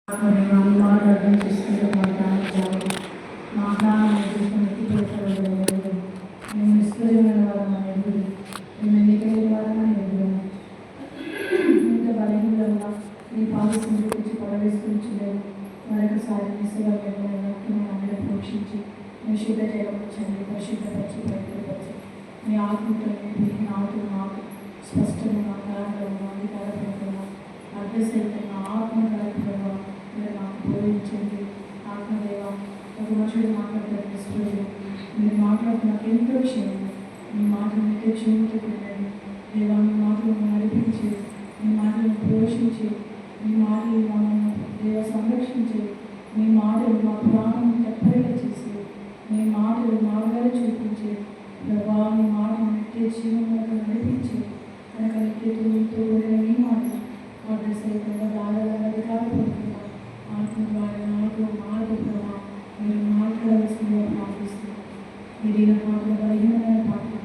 అర్థం చేసుకుంటే మా ప్రాణాన్ని తీసుకుని ఎత్తిపోతారు. మేము నిష్ప్రయోజన వారమా ఎదురు, మేము ఎన్నికైన వారమా ఎదురు, ఇంత బలహీనంగా ఈ పాలసీని గురించి పడవేసుకుంటలేదు. మరొకసారి నిశ్చయమైన అందరూ పోషించి మీ శుద్ధ చేయవచ్చండి, పరిశుద్ధపరిచి బయటపరిచి మీ ఆత్మతో నాకు స్పష్టంగా కారణంగా అధికారపరంగా అడ్రసైతంగా ఆత్మ కార్యక్రమంగా మీరు నాకు బోధించండి. ఆత్మదేవ ఒక మనుషుడు మాట్లాడతారు నిష్ప్రయోజనం మీరు మాట్లాడుతూ నాకు ఎంతో క్షేమం, మీ మాటలు ఎంతో క్షేమంతో పెట్టండి. దేవా మీ మాటలను నడిపించి, మీ మాటలను పోషించి, మీ మాటలు మమ్మల్ని దేవ సంరక్షించి, మీ మాటలు మా ప్రాణం తెప్పగా చేసి, మీ మాటలు మార్గాలు చూపించి, ప్రభా మీ మాటలు నిత్య జీవనంతో నడిపించి, కనుక నిత్యతో కూడిన మీ మాటలు సైతంగా దాదాగా అధికారపడుతున్నా ఆత్మ ద్వారా నాకు ప్రభావ మీరు మాట్లాడాల్సిందిగా ప్రార్థిస్తున్నాను. మీరైన పాటలు బలహీనమైన పాటలు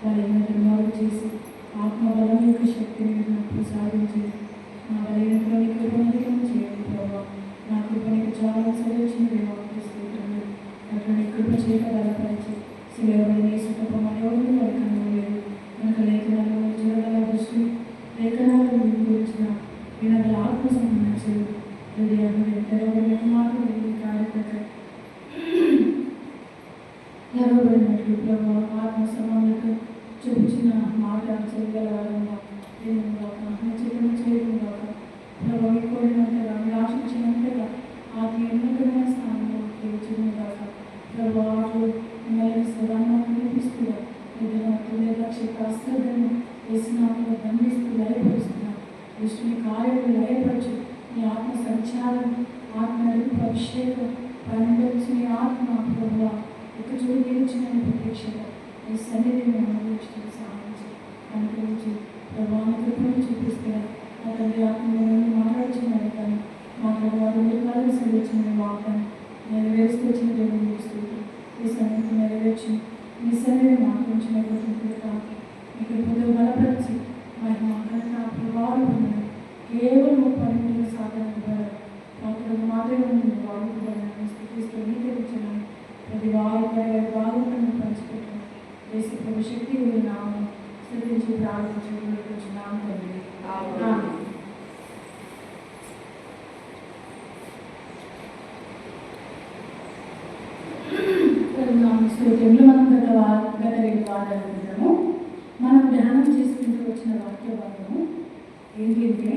బలహీనతను బాగు చేసి ఆత్మబలం యొక్క శక్తిని మీరు నాకు ప్రసాదించి నా బలహీనతలో నీ కృపణికం చేయండి ప్రభావ. నా కృపణికి చాలా సరిచింది వాటిస్తుంది అట్లా నీ కృప చేత బలపరిచి శిలవని సుఖపమని ఎవరు వాళ్ళకన్నా లేదు. నాకు లేఖనాలు జరగల దృష్టి లేఖనాలను గురించిన వినగల ఆత్మ సంబంధించి హృదయాన్ని తెరవబడిన మాటలు తెరవబడినట్లు ప్రభావ ఆత్మ సమానతను చూపించిన మాట చేయగలవారంగా చేయడం చేయకుండా ప్రభావ కోరినంతగా మీరు ఆశించినంతగా ఆత్మ ఉన్నతమైన స్థానంలో తెలియచేయగాక ప్రభావాలు మిమ్మల్ని సదాన్ని కనిపిస్తున్నారు. లేదా క్షేత్రాశ్రద్ధను వేసినామలో బంధిస్తూ లయపరుస్తున్నాం. దృష్టిని కార్యాలు లయపరచు నీ ఆత్మ సంచారం ఆత్మ నలుపు అభిషేకం పరిణించిన ఆత్మ ప్రభావ ఒక చోటు నిలిచిన ప్రత్యక్షత ఈ సన్నిధిని మేము అనుభవించడం సాధించి అనుభవించి ప్రభావం కృపను చూపిస్తున్నారు. నా తండ్రి ఆత్మలను మాట్లాడుచున్నారు కానీ మాట్లాడేవారు కాలం సంధించిన వాక్యాన్ని నెరవేర్చుకొచ్చిన దేవుడు ఈ సన్నిధిని నెరవేర్చి మీ సన్నిధిని మాట్లాడించిన కాకి మీ కృపలో బలపరిచి మరి మాట్లాడిన ప్రభావం పొందిన కేవలం 30 నిమిషాల సాధన మాట్లాడిన మాత్రమే వాడుకోవాలని స్థితిస్తూ నీకరించడం ప్రతి వారు పంచిపెట్టడం దేశ ప్రభు శక్తి నామం స్థితించి ప్రారంభించున్నాము తండ్రి. స్తోత్రంలో మనం గత 2 వారాల క్రితము మనం ధ్యానం చేసుకుంటూ వచ్చిన వాక్య భాగము ఏంటంటే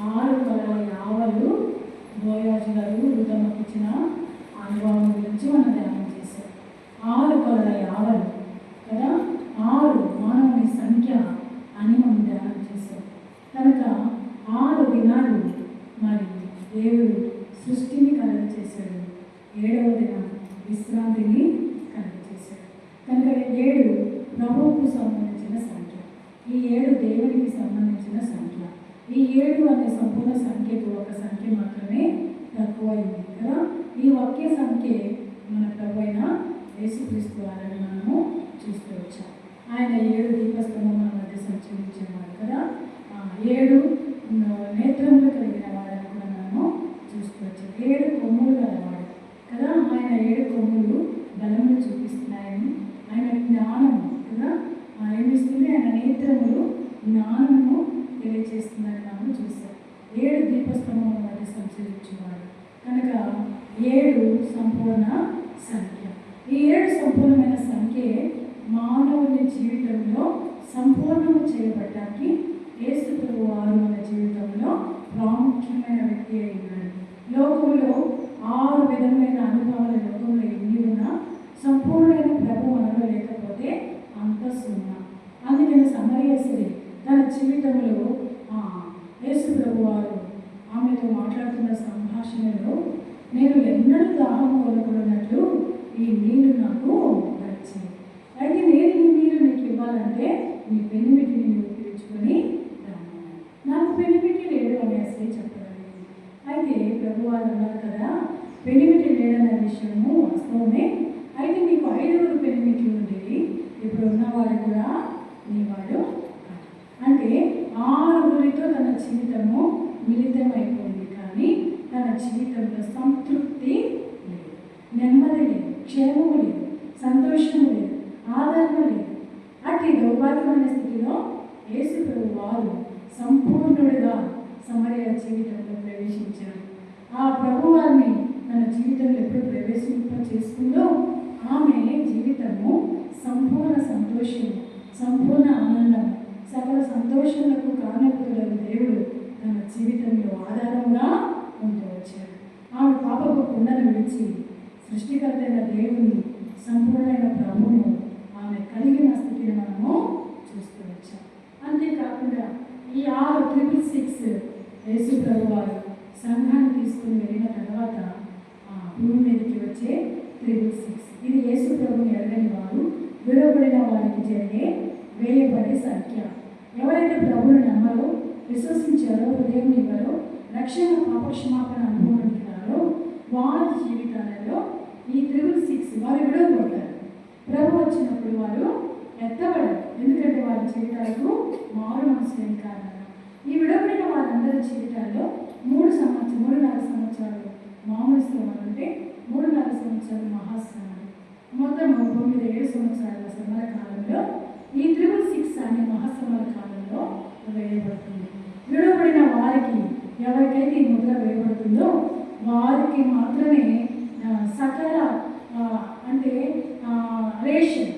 6 కొలల యావలు బోయాజు గారు రుదమ్మకి ఇచ్చిన అనుభవం గురించి మనం ధ్యానం చేశాం. 6 కొలల యావలు కదా, 6 మానవుని సంఖ్య అని మనం ధ్యానం చేశాం. కనుక 6 దినాలు మరి దేవుడు సృష్టిని కలుగ చేశాడు, 7వ దినం విశ్రాంతిని కలుగ చేశాడు. కనుక 7 ప్రభువుకు సంబంధించిన సంఖ్య, ఈ 7 దేవునికి సంబంధించిన సంఖ్య. ఈ 7 అనే సంపూర్ణ సంఖ్యకు ఒక సంఖ్య మాత్రమే తక్కువైంది కదా. ఈ ఒకే సంఖ్య మన ప్రభు అయిన యేసుక్రీస్తు వారిని మనము చూస్తూ వచ్చాం. ఆయన 7 దీపస్తంభం మన మధ్య సంచరించేవాడు కదా, 7 నేత్రములు కలిగిన వాడని కూడా మనము చూస్తూ వచ్చాం. 7 కొమ్ములు గలవాడు కదా, ఆయన 7 కొమ్ములు బలములు చూపిస్తున్నాయని, ఆయన జ్ఞానము కదా ఏమిస్తుంది, ఆయన నేత్రములు జ్ఞానము తెలియజేస్తుందని మనం చూస్తాం. 7 దీపస్తంభం మధ్య సంచరించేవాడు కనుక 7 సంపూర్ణ సంఖ్య. ఈ 7 సంపూర్ణమైన సంఖ్య మానవుని జీవితంలో సంపూర్ణము చేయబడటానికి యేసు ప్రభువు వారు మన జీవితంలో ప్రాముఖ్యమైన వ్యక్తి అయినాడు. లోకంలో 6 విధమైన అనుభవాల లోకంలో ఎన్ని ఉన్నా సంపూర్ణమైన ప్రభు మనలో లేకపోతే అంత సున్నా. అందుకని సమరయ స్త్రీ తన జీవితంలో యేసు ప్రభు వారు ఆమెతో మాట్లాడుతున్న సంభాషణలో నేను ఎన్నడూ దాహము కొనకూడనట్లు ఈ నీళ్లు నాకు వచ్చింది, అయితే నేను ఈ నీళ్ళు నీకు ఇవ్వాలంటే నీ పెనిమిటిని నువ్వు పిలుచుకొని రామన్నాడు. నాకు పెనిమిటి లేడు అని అసలే చెప్పగలిగింది. అయితే ప్రభు వారు అన్నారు కదా, పెనిమిటి లేడన్న విషయము వాస్తవమే, అయితే నీకు 5 పెనిమిట్లు ఉండేవి, ఇప్పుడు ఉన్నవాడు కూడా నీ వాడు అంటే 6 తన జీవితము మిళితమైపోయింది. కానీ తన జీవితంలో సంతృప్తి లేదు, నెమ్మది లేదు, క్షేమము లేదు, సంతోషం లేదు, ఆదరణ లేదు. అట్టి దౌర్భాగ్యమైన స్థితిలో యేసు ప్రభు వారు సంపూర్ణుడిగా సమరయ జీవితంలో ప్రవేశించారు. ఆ ప్రభు వారిని తన జీవితంలో ఎప్పుడు చేసుకుందో ఆమె జీవితము సంపూర్ణ సంతోషం, సంపూర్ణ ఆనందం, సకల సంతోషములకు కారణభూతుడైన దేవుడు తన జీవితంలో ఆధారంగా ఉంటూ వచ్చాడు. ఆమె పాపపు కుండను విడిచి సృష్టికర్త అయిన దేవుని సంపూర్ణమైన ప్రభువును ఆమె కలిగిన స్థితిని మనము చూస్తూ వచ్చాం. అంతేకాకుండా ఈ 666 యేసు ప్రభు వారు సంఘాన్ని తీసుకుని వెళ్ళిన తర్వాత భూమి మీదకి వచ్చే 666 ఇది యేసు ప్రభుని ఎరగని వారు విడవబడిన వారికి జరిగే వేయబడే సంఖ్య. ఎవరైతే ప్రభువుని నమ్మరో, విశ్వసించారో, హృదయం ఇవ్వరో, రక్షణ పాపక్షమాపణ అనుభవానికి రారో వారి జీవితాలలో ఈ 666 వారు విడవబడతారు. ప్రభు వచ్చినప్పుడు వారు ఎత్తబడరు, ఎందుకంటే వారి జీవితాలకు మారు మనసు లేని కారణంగా. ఈ విడవబడిన వారందరి జీవితాల్లో 3.5 సంవత్సరాలు మామూలు శ్రమలు అంటే 3.5 సంవత్సరాలు మహాశ్రమలు, మొత్తం 7 సంవత్సరాల శ్రమల కాలంలో ఈ 666 అనే మహాశ్రమల కాలంలో వేయబడుతుంది. విడవబడిన వారికి ఎవరికైతే ఈ ముద్ర వేయబడుతుందో వారికి మాత్రమే సకల అంటే రేషన్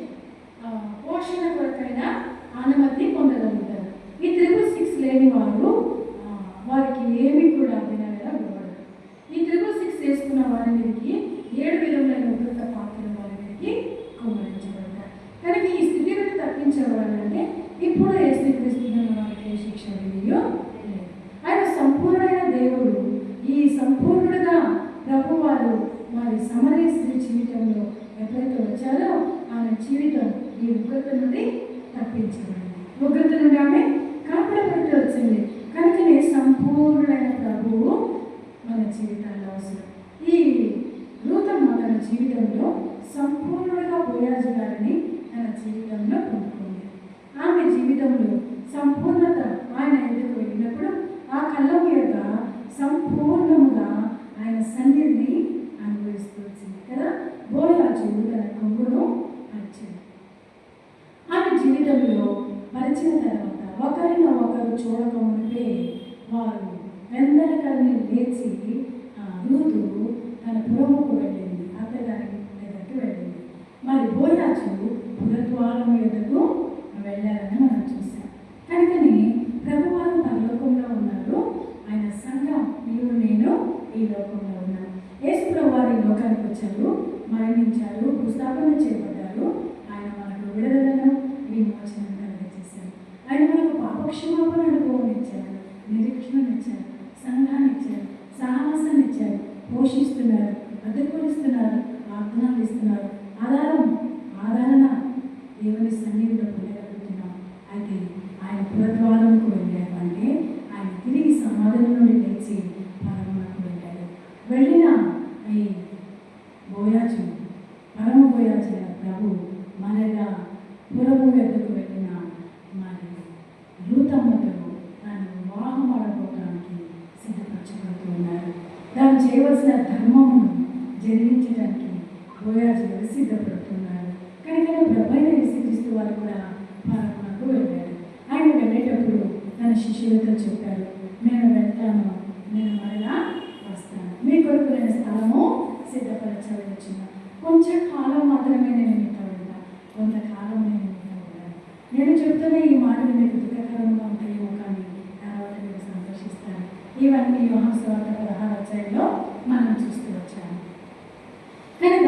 పోషణ కొరకైన అనుమతి పొందగలుగుతారు. ఈ 666 లేని వారు వారికి ఏమీ కూడా వినబడదు. ఈ 666 వేసుకున్న వారి మీదకి 7 విధములైన ఉగ్రత పాత్రలు వారి మీదకి కుమ్మరించబడతారు. కనుక ఈ స్థితి నుండి తప్పించబడాలంటే ఇప్పుడు యేసుక్రీస్తున్న వారికి శిక్ష విధియో లేదు. ఆయన సంపూర్ణమైన దేవుడు. ఈ సంపూర్ణుడుగా ప్రభు వారు వారి సమరయ స్త్రీ జీవితంలో ఎప్పుడైతే వచ్చారో ఆమె జీవితం ఈ ఉగ్రత నుండి తప్పించబడింది. ఉగ్రత నుండి ఆమె కాపాడబడి వచ్చింది. కనుకనే సంపూర్ణమైన ప్రభువు మన జీవితాల్లో అవసరం. ఈ రూతమ్మ తన జీవితంలో సంపూర్ణుడిగా బోయాజు గారిని తన జీవితంలో పొందుకుంది. ఆమె జీవితంలో సంపూర్ణత ఆయన ఎదుకు వెళ్ళినప్పుడు ఆ కళ్ళ మీద సంపూర్ణముగా ఆయన సన్నిధిని అనుభవిస్తూ వచ్చింది కదా. బోయాజు తన కొంగును పరిచింది. ఆమె జీవితంలో పరిచిన తర్వాత ఒకరు చూడకముందే వారు వెందరకల్ని లేచి రూతు తన పురముకు వెళ్ళింది, అత్తగారి దగ్గరికి వెళ్ళింది. మరి బోయాజు పురద్వారం ఎదుగు వెళ్ళారని మనం చూసాం. కనుకని ప్రభువారు పరలోకంలో ఉన్నారు, ఆయన సంఘం నీవు నేను ఈ లోకంలో ఉన్నాను. యేసు ప్రభువారు ఈ లోకానికి వచ్చారు, మరణించారు, భూస్థాపన చేయబడ్డారు. ఆయన మనకు విడుదలను విమోచనం కలిగజేశారు. ఆయన మనకు పాపక్షమాపణ అనుభవం ఇచ్చారు, నిరీక్షణను ఇచ్చారు, సంఘాన్ని ఇచ్చారు, సాహసాన్ని ఇచ్చారు, పోషిస్తున్నారు, భద్రపరుస్తున్నారు, వాగ్దానాలు ఇస్తున్నారు. ఆదరణ దేవుని సన్నిధిలో పొందగలుగుతున్నాం. అయితే ఆయన పురద్వారంకు వెళ్ళాడు అంటే ఆయన తిరిగి సమాధానం నుండి లేచి పరమునకు వెళ్ళాడు. వెళ్ళిన ఈ బోయాజు పరమ బోయాజు ప్రభు మరలా పురము వద్దకు వెళ్ళిన మరి రూతమ్మతో తాను వివాహం ఆడబోవడానికి సిద్ధపరచబడుతూ ఉన్నారు. తాను చేయవలసిన ధర్మమును జరిగించడానికి బోయాజు గారు సిద్ధపడుతున్నారు. కనుక ప్రభైన యేసుక్రీస్తు వారు కూడా పరమునకు వెళ్ళాడు. ఆయన వెళ్ళేటప్పుడు తన శిష్యులతో చెప్పారు, నేను వెళ్తాను, నేను మరలా వస్తాను, మీ కొరకు నేను స్థలము సిద్ధపరచవచ్చును. కొంచెం కాలం మాత్రమే నేను మీతో ఉంటాను, కొంతకాలం నేను మీతో ఉంటాను. నేను చెప్తున్న ఈ మాటలు మీకు దుఃఖకరంగా ఉంటాయేమో, కానీ తర్వాత మీరు సంతోషిస్తాను. ఇవన్నీ యోహాను సువార్త 16వ అధ్యాయంలో మనం చూస్తూ వచ్చాము. కనుక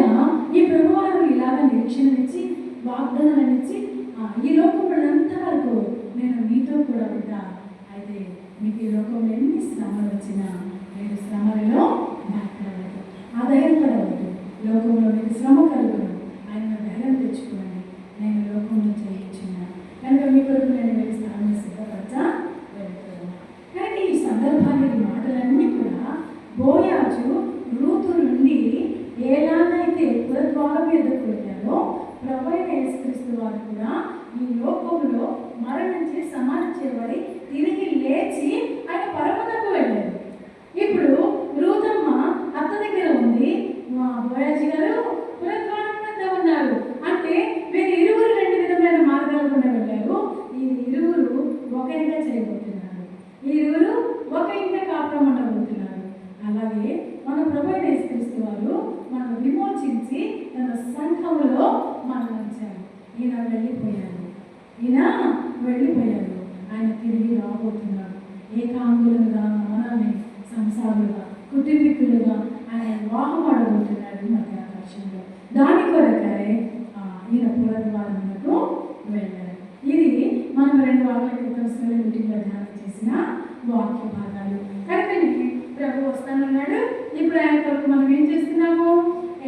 ఈ ప్రభువారు ఇలాగ నిరీక్షణనిచ్చి వాగ్దానాలనిచ్చి ఈ లోకంలో అంతవరకు నేను మీతో కూడా ఉంటా. అయితే మీకు ఈ లోకంలో ఎన్ని శ్రమలు వచ్చినా మీరు శ్రమలలో భయపడవద్దు, ఆధైర్యపడవద్దు. లోకంలో మీకు శ్రమ కలుగును, ఆయన ధైర్యం తెచ్చుకోండి, నేను లోకంలో జయించున్నాను. కనుక మీ కొరకు నేను వెళ్ళి స్థానం సిద్ధపరచా వెళ్తున్నాను. కనుక ఈ సందర్భాన్ని ఈ మాటలన్నీ కూడా బోయాజు రూతు నుండి ఎలాగైతే పురద్వారం ఎదుర్కొ వెళ్ళారో ప్రభువైన యేసుక్రీస్తు వారు కూడా ఈ లోకంలో మరణించి సమాధి చేయబడి తిరిగి లేచి ఆయన పరమునకు వెళ్ళారు. ఇప్పుడు రూతు వెళ్ళిపోయారు. ఆయన తిరిగి రాబోతున్నాడు. ఏకాంగులుగా, మనల్ని సంసారులుగా, కుటుంబీకులుగా ఆయన వివాహం ఆడబోతున్నాడు మధ్యాకాశంలో. దాని కొరకై ఈయన పురద్వారములకు వెళ్ళారు. ఇది మనం 2 వారాల క్రితం మీటింగ్లో ధ్యానం చేసిన వాక్య భాగాలు. కనుక ప్రభు వస్తానన్నాడు. ఇప్పుడు ఆయన కొరకు మనం ఏం చేస్తున్నాము?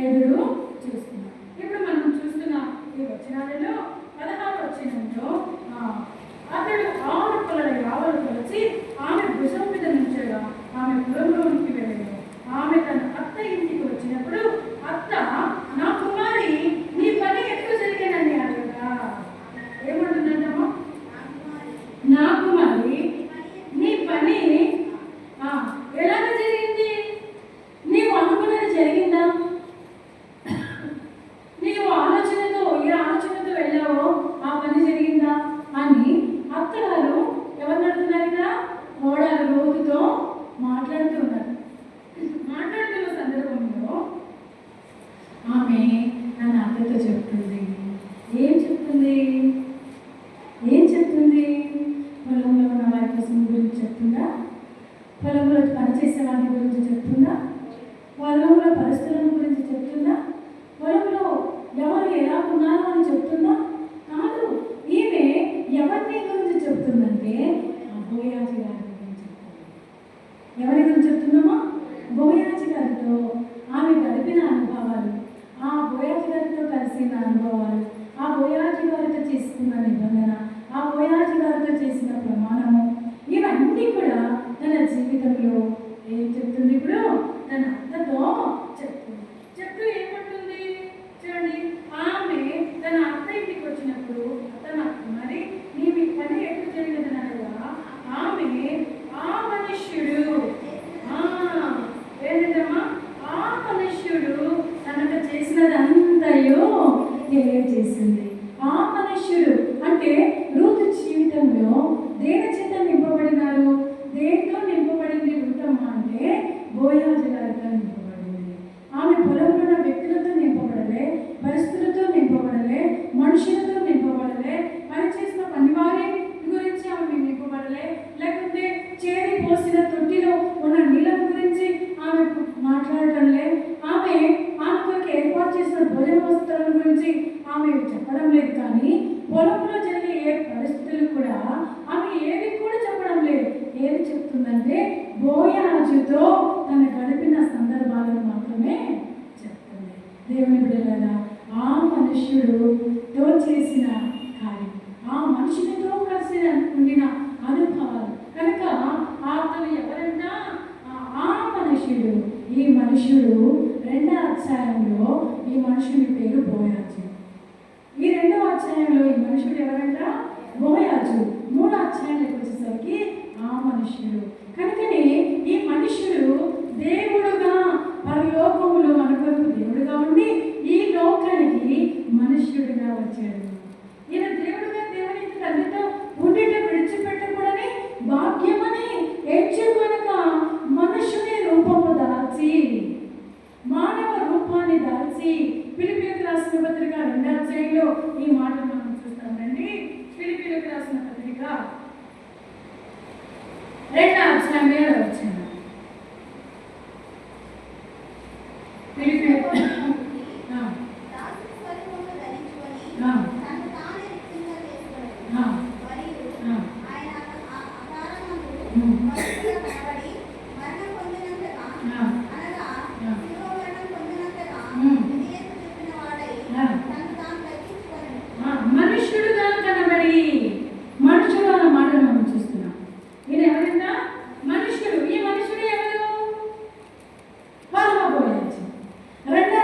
ఎదురు చూస్తున్నాం. ఇప్పుడు మనం చూస్తున్న ఈ వచనాలలో 16వ వచనంలో అతడు 6 కొలల యావలు కొలిచి ఆమె భుజం మీద నుంచగా ఆమె పురంలోనికి వెళ్ళాడు. ఆమె తన అత్త ఇంటికి వచ్చినప్పుడు అత్త, నా కుమారి నీ పని ఎప్పుడు జరిగానని అడగగా ఏమంటుందంటమ్మా? నా కుమారి నీ పని ఎలాగ జరిగింది? నీవు అనుకున్నది జరిగిందా? నీవు ఏ ఆలోచనతో వెళ్ళావో ఆ పని జరిగిందా అని అత్తగారు ఎవరు అడుగుతున్నారు? ఇక్కడ కోడలు రోజుతో మాట్లాడుతున్న సందర్భంలో ఆమె తన అత్తతో చెప్తుంది. ఏం చెప్తుంది? పొలంలో ఉన్న వారి కోసం గురించి చెప్తుందా? పొలంలో పనిచేసే వారి గురించి చెప్తుందా? పొలంలో పరిస్థితుల గురించి చెప్తుందా? పొలంలో ఎవరు ఎలా ఉన్నారో అని చెప్తుందా? కాదు. ఈమె ఎవరిని గురించి చెప్తుందంటే బోయాజీ గారి గురించి చెప్తుంది. ఎవరి గురించి చెప్తుందమ్మా? బోయాజీ గారితో ఆమె గడిపిన అనుభవాలు, ఆ బోయాజీ గారితో కలిసిన అనుభవాలు, ఆ బోయాజీ గారితో చేసుకున్న నిబంధన, ఆ బోయాజీ గారితో చేసిన ప్రమాణము, ఇవన్నీ కూడా తన జీవితంలో ఏం చెప్తుంది? ఇప్పుడు తన అత్తతో చెప్తుంది. చెప్తూ ఏమంటుంది చూడండి. ఆమె తన అత్త ఇంటికి వచ్చినప్పుడు తన మరి నీ పని ఎప్పుడు జరిగినదని అనగా ఆమె ఆ మనుష్యుడు ఏంటమ్మా? ఆ మనుష్యుడు తనకు చేసినదంతయో తెలియజేసింది. ఆ మనుష్యుడు అంటే రూతు జీవితంలో దేని చేత నింపబడినారు? దేంతో నింపబడింది రూతమ్మ అంటే బోయాజు గారితో నింపబడింది. ఆమె పొలంలో ఉన్న వ్యక్తులతో నింపబడలే, పరిస్థితులతో నింపబడలే, మనుషులతో నింపబడలే, పనిచేసిన పనివారి గురించి ఆమె నింపబడలే, లేకపోతే చేరి పోసిన తొట్టిలో ఉన్న నీళ్ళ గురించి ఆమె మాట్లాడటంలే, ఆమె కొరకు ఏర్పాటు చేసిన భోజన వస్తువుల గురించి ఆమె చెప్పడం లేదు. కానీ పొలంలో జరిగే ఏ పరిస్థితులు కూడా ఆమె ఏది కూడా చెప్పడం లేదు. ఏది చెప్తుందంటే బోయాజుతో తను గడిపిన సందర్భాలను మాత్రమే చెప్తుంది. దేవుని బిడ్డలారా, ఆ మనుష్యుడుతో చేసిన కార్యం, ఆ మనుషునితో కలిసి ఉండిన అనుభవాలు కనుక అతను ఎవరంట? ఆ మనుష్యుడు. ఈ మనుష్యుడు 2వ అధ్యాయంలో ఈ మనుషుని పేరు బోయాజు. ఈ 2వ అధ్యాయంలో ఈ మనుషుడు ఎవరంట? బోయాజు. 3వ అధ్యాయంలోకి వచ్చేసరికి ఆ మనుష్యుడు. కనుకనే ఈ మనుష్యుడు దేవుడుగా పరలోకములో మన కొరకు దేవుడుగా ఉండి ఈ లోకానికి మనుష్యుడిగా వచ్చాడు. ఈయన దేవుడుగా దేవుని తండ్రితో ఉండిట విడిచిపెట్టకూడని భాగ్యమని ఎంచుకొనక మనుషుని రూపము దాల్చి, మానవ రూపాన్ని దాల్చి, ఫిలిప్పీయులకు రాసిన పత్రిక 2వ అధ్యాయంలో ఈ మాట మనం చూస్తామండి. ఫిలిప్పీయులకు రాసిన పత్రిక 2వ అధ్యాయం 7వ వచనం. మనుష్యుడుగా కనబడి, మనుషుడు అన్న మాటను మనం చూస్తున్నాం. ఈయన ఎవరైనా మనుషుడు. ఈ మనుషుడు ఎవరు? పరమ బోయాజు. 2వ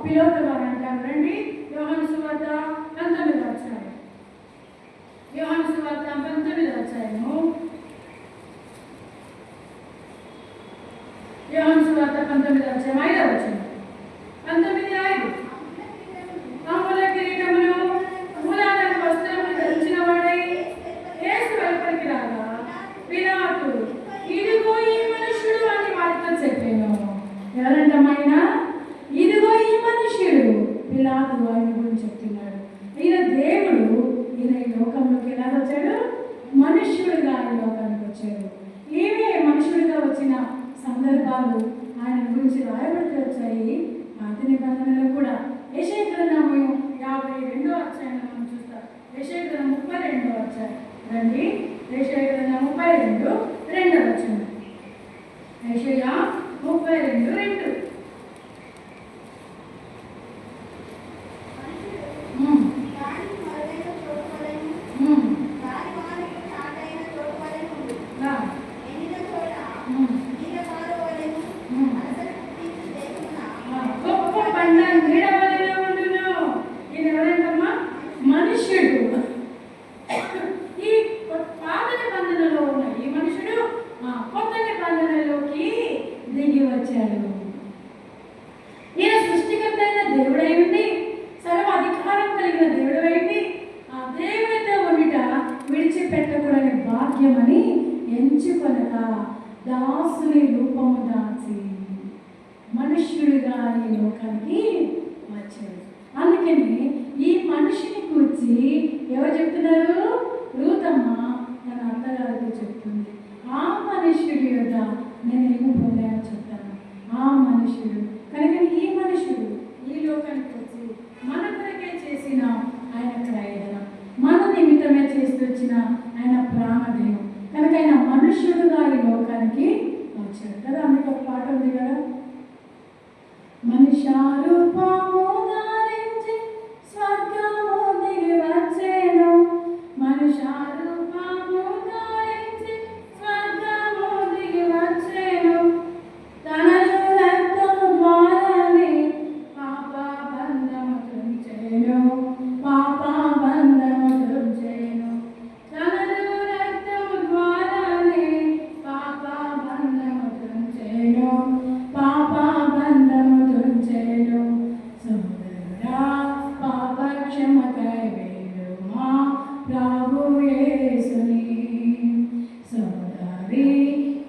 పిలోత వారు అంటారు. రండి యోహాను సువార్త 19వ అధ్యాయం. యోహాను సువార్త 19వ అధ్యాయము. యోహాను సువార్త 19వ అధ్యాయం 5వ వచనం. 19:5. తాముల కిరీటములు మూలాలకు వస్త్రములు ధరించిన వాడై యేసు వెలుపలికి రాగా పిలాతు ఇదిగో ఈ మనుష్యుడు అని వారితో చెప్పాను. ఎవరంటమైనా ఇదిగో ఈ మనుష్యుడు. పిలాతు ఆయన గురించి చెప్తున్నాడు. ఈయన దేవుడు, ఈయన ఈ లోకంలోకి ఎలా వచ్చాడు? మనుష్యుడిగా ఈ లోకానికి వచ్చాడు. ఈమె మనుష్యుడిగా వచ్చిన సందర్భాలు ఆయన గురించి రాయబడి వచ్చాయి. పాత నిబంధనలో కూడా యెషయా గ్రంథము 52వ అధ్యాయంలో మనం చూస్తాం. యెషయా గ్రంథం 32వ అధ్యాయం. రండి యెషయా గ్రంథం 32 2వ వచనం. యెషయా 32:2. మనుష్యుడు ఈ పాత నిబంధనలో ఉన్న ఈ మనుషుడు కొత్త నిబంధనలోకి దిగి వచ్చాడు. ఈయన సృష్టికర్త అయిన దేవుడై ఉండి, సర్వ అధికారం కలిగిన దేవుడైంది, ఆ దేవుడితో ఉండిట విడిచిపెట్టకూడని భాగ్యమని ఎంచుకొనక దాసుని రూపము దాల్చి మనుష్యుడిగా ఈ లోకానికి వచ్చాడు. అందుకని ఈ మనిషిని కూర్చి ఎవరు చెప్తున్నారు? రూతమ్మ తన అత్తగారికి చెప్తుంది. ఆ మనుష్యుడి యొక్క నేనేమో పొందానో చెప్తాను. ఆ మనుష్యుడు కనుక ఈ మనుష్యుడు ఈ లోకానికి వచ్చి మన కొరకే చేసిన ఆయన క్రయదనం, మన నిమిత్తమే చేస్తూ వచ్చిన ఆయన ప్రాణదయం కనుక ఆయన మనుష్యుడుగా ఈ లోకానికి వచ్చాడు కదా. అందుకు ఒక పాట ఉంది కదా, మనిషా రూపము ధరించి స్వర్గము దిగి వచ్చెను, మనిషా రూపము ధరించి స్వర్గము దిగి వచ్చెను, తనలో రక్తము ద్వారానే పాప బంధము తుంచెను, పాప బంధము తుంచెను, తనలో రక్తము ద్వారానే పాప బంధము తుంచెను, పాప బంధము తుంచెను. సోదరుడా పాప క్షమకై వేడుమా ప్రభు యేసుని, సోదరి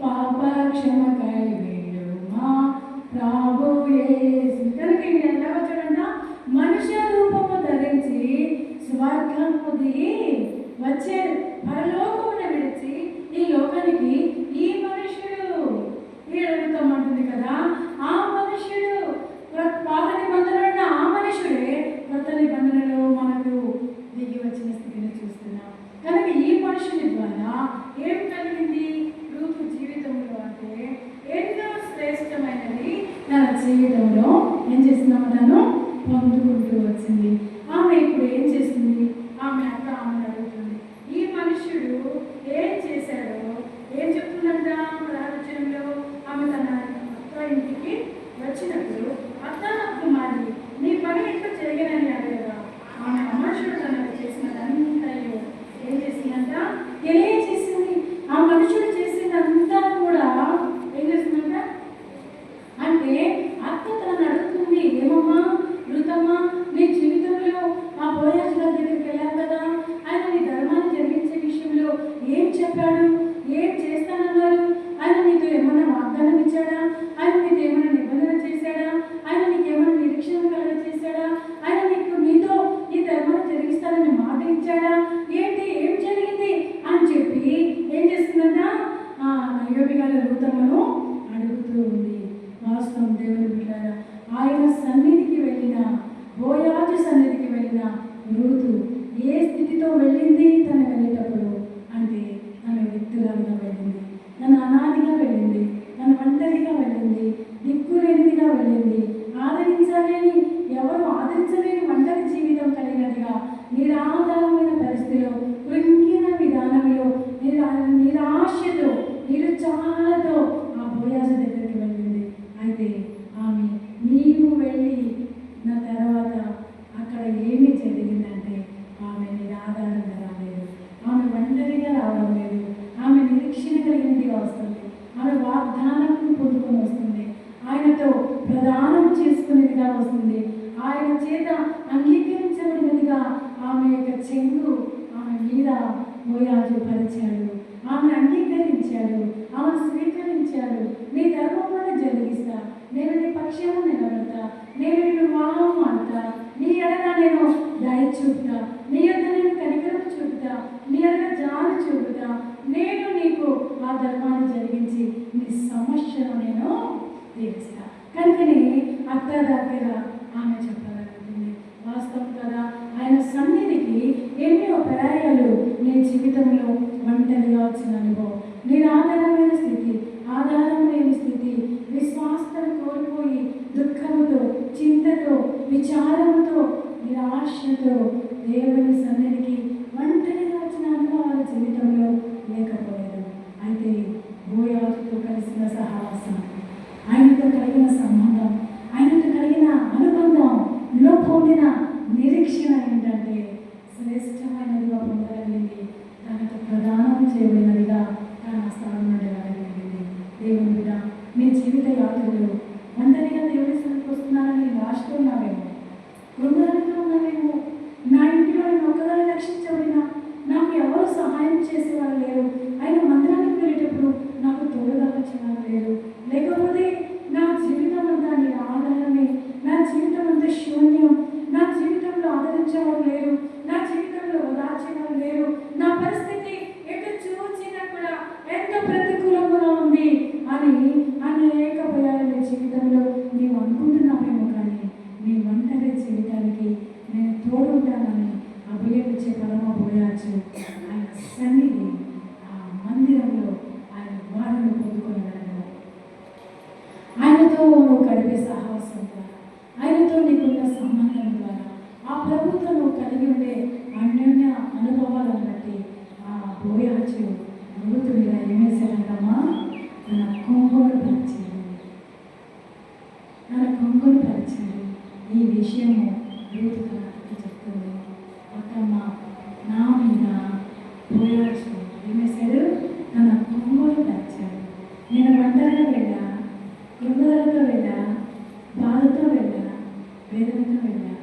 పాప క్షమకై వేడుమా ప్రభు యేసు. కనుక ఈయన ఎలా వచ్చాడంట? మనుష్య రూపము ధరించి స్వర్గము దిగి వచ్చాడు. పరలోకమును విడిచి ఈ లోకానికి ఈ మనుష్యుడు వీడవుతామంటుంది కదా. ఆ మనుష్యుడు పాత నిబంధనలు ఆ మనుషుడే కొత్త నిబంధనలు మనకు దిగి వచ్చిన స్థితిని చూస్తున్నాం. కనుక ఈ మనుషుని ద్వారా ఏం కలిగింది రూతు జీవితంలో అంటే ఎన్నో శ్రేష్టమైనది తన జీవితంలో ఏం చేస్తున్నామో తను పొందుకుంటూ వచ్చింది. ఆమె ఇప్పుడు ఏం చేస్తుంది? ఆమె అక్క ఆమెను అడుగుతుంది, ఈ మనుష్యుడు ఏం చేశాడో ఏం చెప్తుందంట ప్రారంభంలో. ఆమె తన అత్త ఇంటికి వచ్చినప్పుడు అత్త కుమారి నీ పని ఎట్లా జరిగినని అడగగా ఆమె మనుషుడు తనకు చేసినదంతయో ఏం చేసిందంట తెలియజేసింది. ఆ మనుషుడు చేసిందంతా కూడా ఏం చేసిందంట అంటే అత్త తనను అడుగుతుంది, ఏమమ్మా రూతమ్మా నీ జీవితంలో ఆ బోయాజు దగ్గరికి వెళ్ళావు కదా, ఆయన నీ ధర్మాన్ని జరిగించే విషయంలో ఏం చెప్పాడు, ఏం చేస్తానన్నారు, ఆయన నీతో ఏమైనా వాగ్దానం ఇచ్చాడా, ఆయన నీతో ఏమైనా నిబంధన చేశాడా, చేత అంగీకరించబడినదిగా ఆమె యొక్క చెంగు ఆమె మీద బోయాజు పరిచాడు. ఆమె అంగీకరించాడు, ఆమె స్వీకరించాడు. నీ ధర్మంలోనే జరిగిస్తా, నేను నీ పక్షాన నిలబడతా, నేను నిన్ను వివాహం ఆడతా, నీ ఎడన నేను దయ చూపుతా, నీ ఎడన నేను కనికరం చూపుతా, నీ ఎడన జాలి చూపుతా, నేను నీకు ఆ ధర్మాన్ని జరిగించి నీ సమస్యను నేను తీరుస్తా. కనుకని అత్త దగ్గర ఆమె చెప్పగలుగుతుంది. వాస్తవం కదా, ఆయన సన్నిధికి ఎన్నో పర్యాయాలు నీ జీవితంలో ఒంటరిగా వచ్చిన అనుభవం, నిరాధారమైన స్థితి, ఆధారం లేని స్థితి, విశ్వాసం కోల్పోయి దుఃఖముతో, చింతతో, విచారముతో, నిరాశతో దేవుని సన్నిధికి ఒంటరిగా వచ్చిన అనుభవాల జీవితంలో లేకపోలేదు. అయితే బోయాజుతో కలిసిన సహవాసం, ఆయనతో కలిగిన సంబంధం, ఆయనతో కలిగిన అనుబంధంలో పొందిన నిరీక్షణ ఏంటంటే శ్రేష్టమైనదిగా పొందగలిగింది, తనకు ప్రదానం చేయబడినదిగా తన స్థానం నుండి వెళ్ళగలిగింది. దేవుని బిడ్డ, మీ జీవిత యాత్రలు ఒంటరిగా దేవుని సన్నిధికి వస్తున్నానని రాస్తున్నావేమో, బృందాలతో ఉన్నావేమో, నా ఇంటిలో నేను ఒక్కదాన్ని రక్షించబడినా నాకు ఎవరు సహాయం చేసేవారు లేరు, ఆయన మందిరానికి వెళ్ళేటప్పుడు నాకు తోడుగా వచ్చేవారు లేరు, లేకపోతే నా జీవితం అంతా నీ ఆధారమే, నా జీవితం అంతా శూన్యం, నా జీవితంలో ఆదరించేవారు లేరు, నా జీవితంలో ఓదార్చేవారు లేరు, నా పరిస్థితి ఎటు చూసినా కూడా ఎంతో ప్రతికూలంగా ఉంది అని అనేక భయాల జీవితంలో నీవు అనుకుంటున్నావేమో, కానీ నీ ఒంటరి జీవితానికి నేను తోడుంటానని అభయమిచ్చే పరమ బోయాజు ఆయన సన్నిధి, ఆ మందిరంలో ఆయన వారిని పొందుకొని వెళ్ళడం, ఆయనతో నువ్వు గడిపే సహవాసం ద్వారా, ఆయనతో నీకున్న సంబంధం ద్వారా, ఆ ప్రభుత్వం నువ్వు కలిగి ఉండే అన్యోన్య అనుభవాలను బట్టి ఆ బోయాజు రూతు మీద ఏమేశాడంటమ్మా, తన కొంగును పరిచాడు, తన కొంగును పరిచాడు. ఈ విషయము రూతు తన అక్కకి చెప్తుంది. అక్కమ్మ, నా మీద బోయాజు ఏమేశాడు, తన కొంగును పరిచాడు. నేను ఒంటరిగా వెళ్ళా, కృంగదలతో వెళ్ళా, బాధతో వెళ్ళా, వేదనతో వెళ్ళా,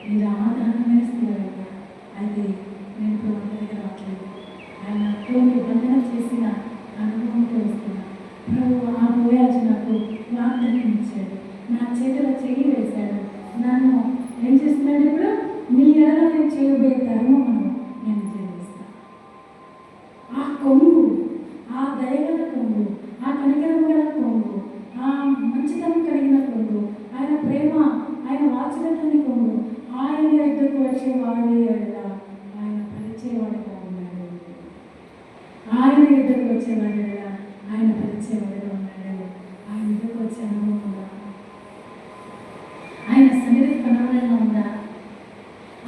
మీరు ఆధారమైన స్థితిలో వెళ్ళా. అయితే నేను ఇప్పుడు ఒంటరిగా రావట్లేదు, ఆయనతో నిబంధన చేసిన అనుభవంతో వస్తున్నా. ప్రభు ఆ బోయాజు నాకు వాగ్దానం ఇచ్చాడు, నా చేతిలో చెయ్యి వేశాడు, నన్ను ఏం చేస్తున్నాడు, ఇప్పుడు మీ ఎడల నేను చేయబోయే ధర్మమును నేను జరిగిస్తాను. ఆ కొంగు, ఆ దయగల కొంగు, ఆ కనికరం గల కొంగు, ఆ మంచితనం కలిగిన కొంగు, ఆయన ప్రేమ, ఆయన వాత్సల్యతని కొంగు, ఆయన ఎదుకు వచ్చే వారి ఎడల ఆయన పరిచయవాడిగా ఉన్నాడు, ఆయన ఎదుకు వచ్చేవాడి ఎడల ఆయన పరిచయవాడిగా ఉన్నాడు. ఆయన ఎదుకు వచ్చే అనుభవం ఉందా, ఆయన సన్నిధి కనబడంగా ఉందా,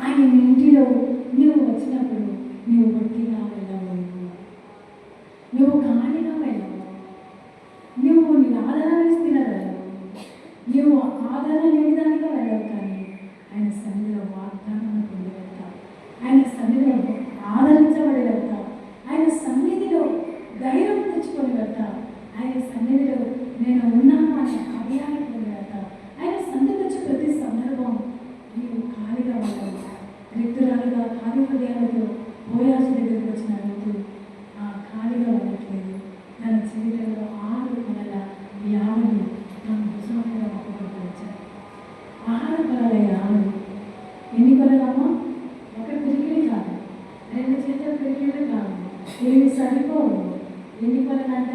ఆయన ఇంటిలో నువ్వు వచ్చినప్పుడు నువ్వు ఒట్టిగా వెళ్ళవు, నువ్వు ఖాళీగా వెళ్ళవు, నువ్వు నీ ఆధారాన్ని స్థిర వెళ్ళవు, నువ్వు ఆధారం లేనిదానిగా వెళ్ళవు, కానీ ఆయన సన్నిధిలో వాగ్దానం పొంది వెళ్తావు, ఆయన సన్నిధిలో ఆదరించబడి వెళ్తావు, ఆయన సన్నిధిలో ధైర్యం తెచ్చుకొని వెళ్తావు, ఆయన సన్నిధిలో నేను ఉన్నాను అనే అభయాన్ని పొంది వెళ్తావు. ఆయన సన్నిధి వచ్చే ప్రతి సందర్భం నీవు ఖాళీగా వెళ్ళవు. రిక్తురాలుగా ఖాళీ హృదయాలతో బోయాజు దగ్గరికి వచ్చిన ఋతు ఖాళీగా ఉండట్లేదు. తన జీవితంలో 6 కొలల యావలు తన భుజం మీద ఒక్కొక్కటి వచ్చారు. 6 కొలల యావలు. ఎన్ని కొలలమ్మా? ఒక పిరికిడి కాదు, 2 చేతుల పిరికిళ్ళు కాదు, ఇవి సరిపోవు. ఎన్ని కొలలంట?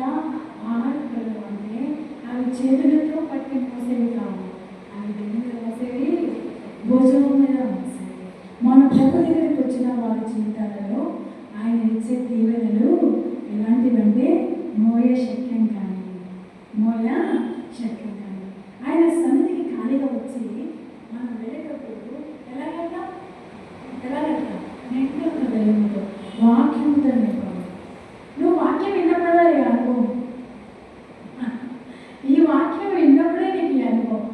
6 కొలలు. అంటే అవి చేతులతో పట్టి మోసేవి కావు, అవి దేని మీద మోసేవి? భుజం మీద మోసేవి. మన ప్రభు దగ్గరికి వచ్చిన వారి జీవితాలలో ఆయన ఇచ్చే దీవెనలు ఎలాంటివంటే మోయ శక్యం కానీ, మోయ శక్యం కానీ. ఆయన సన్నిధికి ఖాళీగా వచ్చి మనం వెళ్ళేటప్పుడు ఎలా వెళ్తాం? నిండు హృదయంతో, వాక్యంతో నింపాలి. నువ్వు వాక్యం విన్నప్పుడే అనుభవం, ఈ వాక్యం విన్నప్పుడే నీకు అనుభవం.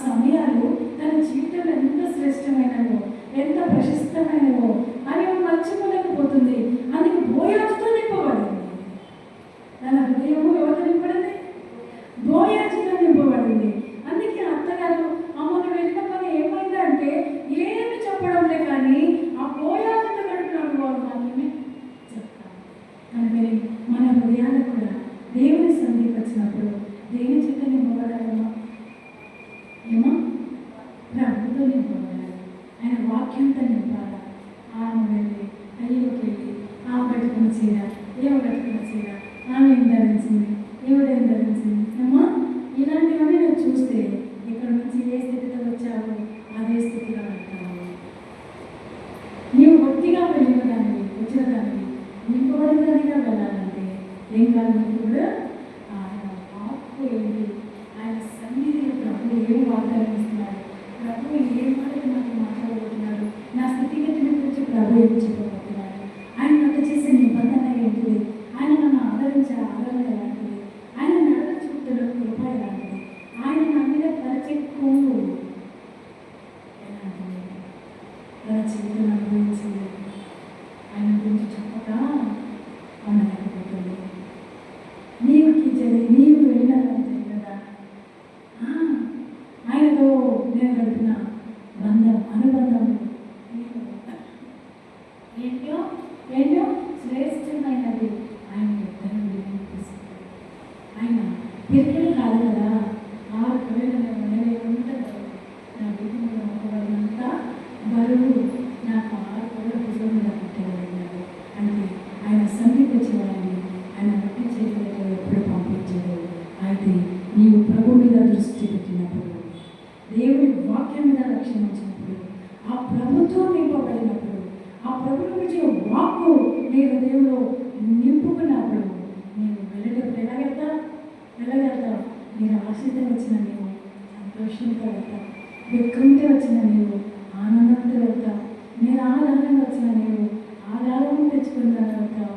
సమయాలు తన జీవితంలో ఎంత శ్రేష్టమైనవో, ఎంత ప్రశస్తమైనవో అని మర్చిపోలేకపోతుంది. అందుకు బోయాజుతో నింపబడింది. తన హృదయము ఎవరితో నింపబడింది? బోయాజుతో నింపబడింది. అందుకే అత్తగారు అమ్మను వెళ్ళిన పని ఏమైందంటే ఏమి చెప్పడంలే, కానీ ఆ బోయాజుతో గడిపిన అనుభవాలు మాత్రమే చెప్తాను. అందుకని మన హృదయాలకు కూడా దేవుని సన్నిధికి వచ్చినప్పుడు దేవుని చేత నింపబడాలమ్మా. ఏమో ప్రభుతో నింపబడాలి, ఆయన వాక్యంతో నింపాలి. ఆమె వెళ్ళి అయ్యోకి వెళ్ళి ఆమె కట్టుకున్న చీర, ఏమో కట్టుకున్న చీర, ఆమె ఏం ధరించింది, ఎవడేం ధరించింది ఏమో, ఇలాంటివన్నీ నువ్వు చూస్తే ఇక్కడ నుంచి ఏ స్థితితో వచ్చావో అదే స్థితిలో వెళ్తావు. నీవు ఒట్టిగా వెళ్ళిన దానివి, వచ్చిన దానివి, నింపబడినదిగా వెళ్ళాలంటే ఏం కాదు. ఇప్పుడు ఆయన వాక్కు ఏంటి, ఆయన సన్నిధిలో ప్రభు ఏం వాగ్దానం ఇస్తున్నాడు, ప్రభు ఏ మాటలు నాకు మాట్లాడబోతున్నాడు, నా స్థితిగతిని గురించి ప్రభు ఏం చెప్పబోతున్నాడు, ఆయన నాకు చేసే నిబంధన ఏంటిది, ఆయన నన్ను ఆదరించే ఆదరణ ఎలాంటిది, ఆయన నడవ చూపుతున్న కృప ఎలాంటిది, ఆయన నా మీద పరిచే కొవ్వు ఎలాంటిది, తన జీవితం అనుభవించింది ఆయన గురించి చెప్పగా ఉండలేకపోతుంది. నీవుకి నీవు వెళ్ళినదని తెలియదా? ఆయనతో నేను గడిపిన అనుబంధం ఏంటో ఏంటో శ్రేష్టమైనది. ఆయన ఇద్దరు తీసుకుంటారు. ఆయన పిరికిలు కాదు కదా, 6 పిల్లలు ఉంటుంది. నా కుటుంబంలో ఒకవైనంత బరువు నాకు 6 పిల్లల భుజం మీద పట్టేవాడు. అంటే ఆయన సన్నిధికి వచ్చేవాడిని ఆయన మట్టి చేతులతో ఎప్పుడు పంపించదు. అయితే నీవు ప్రభు మీద దృష్టి పెట్టినప్పుడు, దేవుడి వాక్యం మీద రక్షణ వచ్చినప్పుడు, ఆ ప్రభుత్వం నింపబడినప్పుడు, ఆ ప్రభు నుంచి వాక్కు నీ హృదయంలో నింపుకున్నప్పుడు నేను వెళ్ళగలుగుతావు. నేను ఆశతో వచ్చిన నీవు సంతోషంతో వెళ్తావు, దుఃఖంతో వచ్చిన నీవు ఆనందంతో వెళ్తావు, నేను ఆనందంగా వచ్చిన నీవు ఆధారం తెచ్చుకుని వెళ్తావు,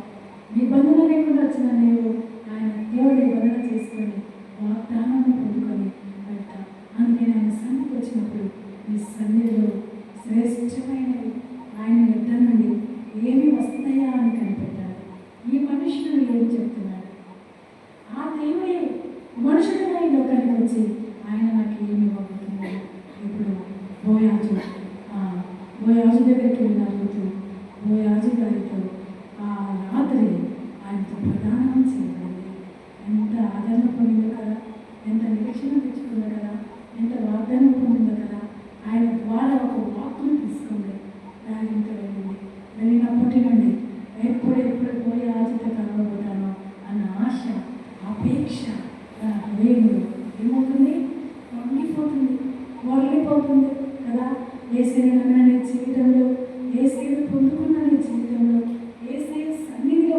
నిబంధన లేకుండా వచ్చిన నీవు ఆయన దేవుడి నిబంధన చేసుకొని వాగ్దానాన్ని పొందుకొని వెళ్తావు. అందుకే ఆయన సన్నిధికి వచ్చినప్పుడు ఈ సన్నిధిలో శ్రేష్టమైనవి ఆయన యుద్ధ నుండి ఏమి వస్తాయా అని కనిపెట్టాడు. ఈ మనుషుడు ఏం చెప్తున్నాడు? ఆ దేవుడే మనుషుడిగా ఈ లోకానికి వచ్చి ఆయన నాకు ఏమి ఇవ్వబోతున్నాడు. ఇప్పుడు బోయాజు దగ్గరికి వెళ్ళినప్పుడు బోయాజు గారితో ఆ రాత్రి ఆయనతో ప్రధానం చేయబడింది. ఎంత ఆదరణ పొందిందో కదా, ఎంత నిరీక్షణ తెచ్చుకుందో కదా, ఎంత వాగ్దానం పొందిందో కదా. ఆయన ద్వారా ఒక వాక్కును తీసుకుంది, రాజంతో వెళ్ళింది. వెళ్ళినప్పటి నుండి ఎప్పుడు బోయాజుతో కలవబోతానో అన్న ఆశ, అపేక్ష తన హృదయంలో ఏమవుతుంది? వరలిపోతుంది కదా. ఏసైని నమ్మిన నీ జీవితంలో, ఏసైని పొందుకున్న నీ జీవితంలో, ఏసై సన్నిధిలో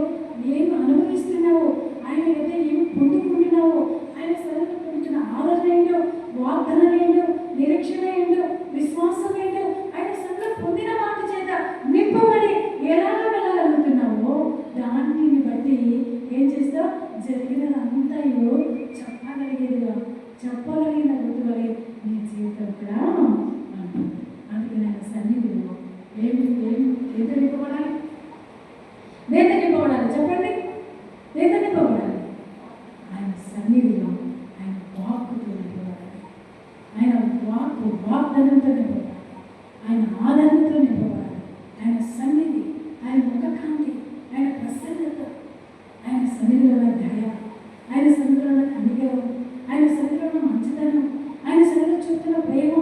ఏమి అనుభవిస్తున్నావో, ఆయన అయితే ఏమి పొందుకుంటున్నావో, ఆయన సన్నిధిలో పొందుతున్న ఆదరణ ఏంటో, వాగ్దానం ఏంటో, నిరీక్షణ ఏంటో, విశ్వాసం ఏంటో, ఆయన సన్నిధిలో పొందిన వాటి చేత నింపబడి ఎలా వెళ్ళగలుగుతున్నావో దాన్ని బట్టి ఏం చేస్తావు? జరిగినదంతయో చెప్పగలిగిన ఋతువులే నీ జీవితం కూడా ఉంటుంది. అందుకే నేను సన్నిధిలో ఏదో నింపబడాలి, చెప్పండి, నేత నింపబడాలి. ఆయన సన్నిధిలో ఆయన వాక్కుతో నింపబడాలి, ఆయన వాగ్దానంతో నింపబడాలి, ఆయన ఆదరణతో నింపబడాలి. ఆయన సన్నిధి, ఆయన ముఖకాంతి, ఆయన ప్రసన్నత, ఆయన సన్నిధిలో దయ, ఆయన సన్నిధిలో కనికరం, ఆయన సన్నిధిలో మంచితనం, ఆయన సన్నిధిలో చూపుతున్న ప్రేమ,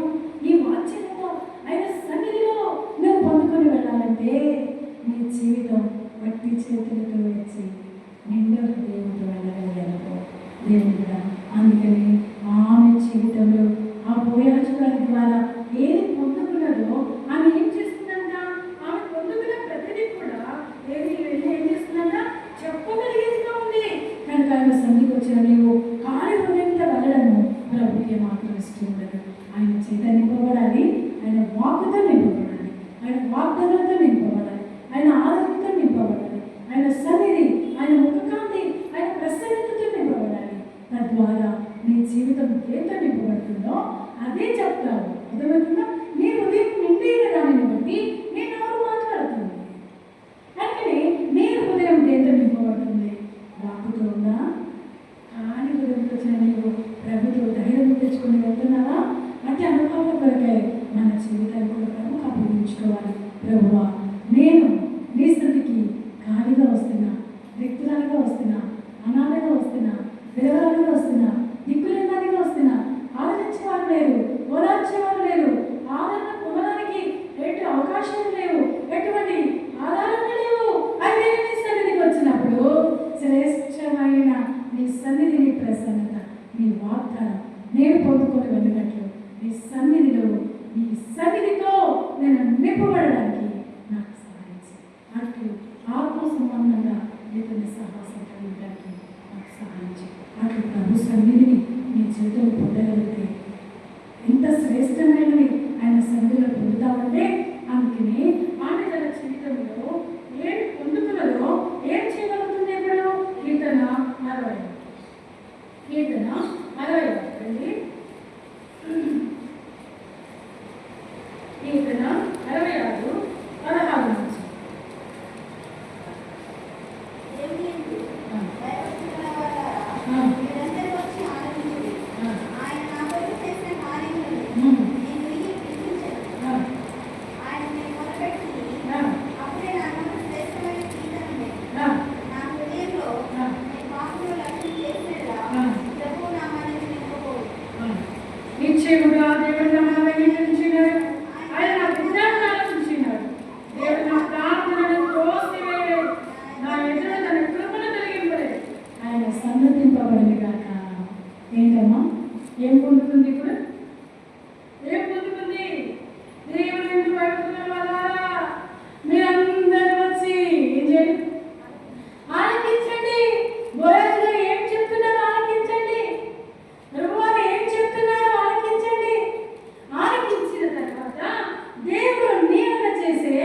ఈ వాక్యంతో ఆయన సన్నిధిలో నువ్వు పొందుకొని వెళ్ళాలంటే నీ జీవితం వట్టి చేతులతో వచ్చి నిండు హృదయంతో వెళ్ళగలిగాను దేవుడు కూడా. అందుకని ఆమె జీవితంలో ఆ బోయాజు గారి ద్వారా ఏది పొందుకున్నదో ఆమె ఏం చేస్తుందంట? ఆమె పొందుకున్న ప్రతిదీ కూడా ఏం చేస్తుందంట? చెప్పగలిగేదిగా ఉంది. కనుక ఆయన సన్నిధికి వచ్చిన నీవు కాలి హృదయంతో వెళ్ళడము ప్రభుకి మాత్రం ఇష్టం ఉండదు. ఆయన చేత నింపబడాలి, ఆయన వాక్కుతో నింపబడాలి, ఆయన వాగ్దానంతో నింపబడాలి, ఆయన ఆదరణతో నింపబడాలి, ఆయన సన్నిధి, ఆయన ముఖకాంతి, ఆయన ప్రసన్నతతో నింపబడాలి. తద్వారా నీ జీవితం ఏతో నింపబడుతుందో అదే ప్రభువా, నేను నీ సన్నిధికి ఖాళీగా వస్తున్నా, రిక్తురాలుగా వస్తున్నా, అనాథగా వస్తున్నా, విధవరాలుగా వస్తున్నా, దిక్కులేదానిగా వస్తున్నా. ఆదరించేవారు లేరు, ఓదార్చేవారు లేరు, ఆదరణ పొందడానికి ఎటు అవకాశాలు లేవు, ఎటువంటి ఆధారాలు లేవు. అయితే నీ సన్నిధికి వచ్చినప్పుడు శ్రేష్టమైన నీ సన్నిధి, నీ ప్రసన్నత, నీ వాగ్దానం నేను పొందుకొని వెళ్ళినట్లు నీ సన్నిధిలో, నీ సన్నిధితో నేను నింపబడడానికి నాకు సహాయించి, అట్లు ఆత్మ సంబంధంగా నీతోని సహవాసం కలిగడానికి నాకు సహాయించి, అట్లు ప్రభు సన్నిధిని నీ చేతులు పొందగలిగితే ఎంత శ్రేష్టమైనవి ఆయన సన్నిధిలో పొందుతామంటే, అందుకని ఆమె తన జీవితంలో ఏం పొందుతున్నదో ఏం చేయగలుగుతుంది. ఇప్పుడు కీర్తన 60 కీర్తన 60 అండి, కీర్తన 66:16 నుంచి. నిశ్చయముగా దేవుడు నా మాట వినిపించినాడు, ఆయన నా విజ్ఞానాన్ని ఆలోచించినాడు. దేవుడు నా ప్రార్థనను తోసివేయలేదు, నా ఎదుట తన కృపను తొలగింపలేదు. ఆయన సన్నతింపబడింది కాక. ఏంటమ్మా, ఏం పొందుతుంది ఇప్పుడు? ఏం పొందుతుంది? దేవుడు ఎందుకు వైపుతున్న వాళ్ళ మీరందరూ వచ్చి ఏం చేయండి? ఆలకించండి. బోయజులు ఏం చెప్తున్నారో ఆలకించండి. ప్రభువారు ఏం చెప్తున్నారో ఆలకించండి. ఆలకించిన తర్వాత దేవుడు నీవన చేసే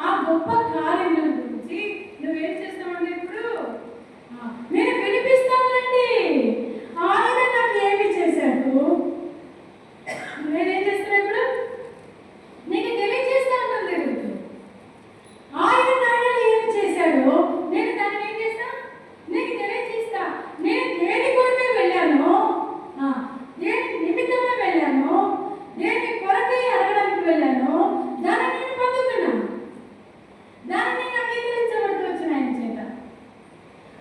ఆ గొప్ప కార్యం గురించి నువ్వేం చేస్తావండి? ఇప్పుడు నేను వినిపిస్తానండి. ఆయన నాకు ఏమి చేశాడు, నేనేం చేస్తున్నా ఇప్పుడు? నీకు తెలియజేస్తా ఉన్నాను. దేవుడు ఆయన నాయన ఏమి చేశాడో నేను దాన్ని ఏం చేస్తా, నీకు తెలియజేస్తా. నేను దేని కొరకే వెళ్ళాను, దేని నిమిత్తమే వెళ్ళాను, దేని కొరకే అడగడానికి వెళ్ళాను, దాన్ని నేను పొందుతున్నాను. దాన్ని నేను అంగీకరించబడుతూ వచ్చిన ఆయన చేత.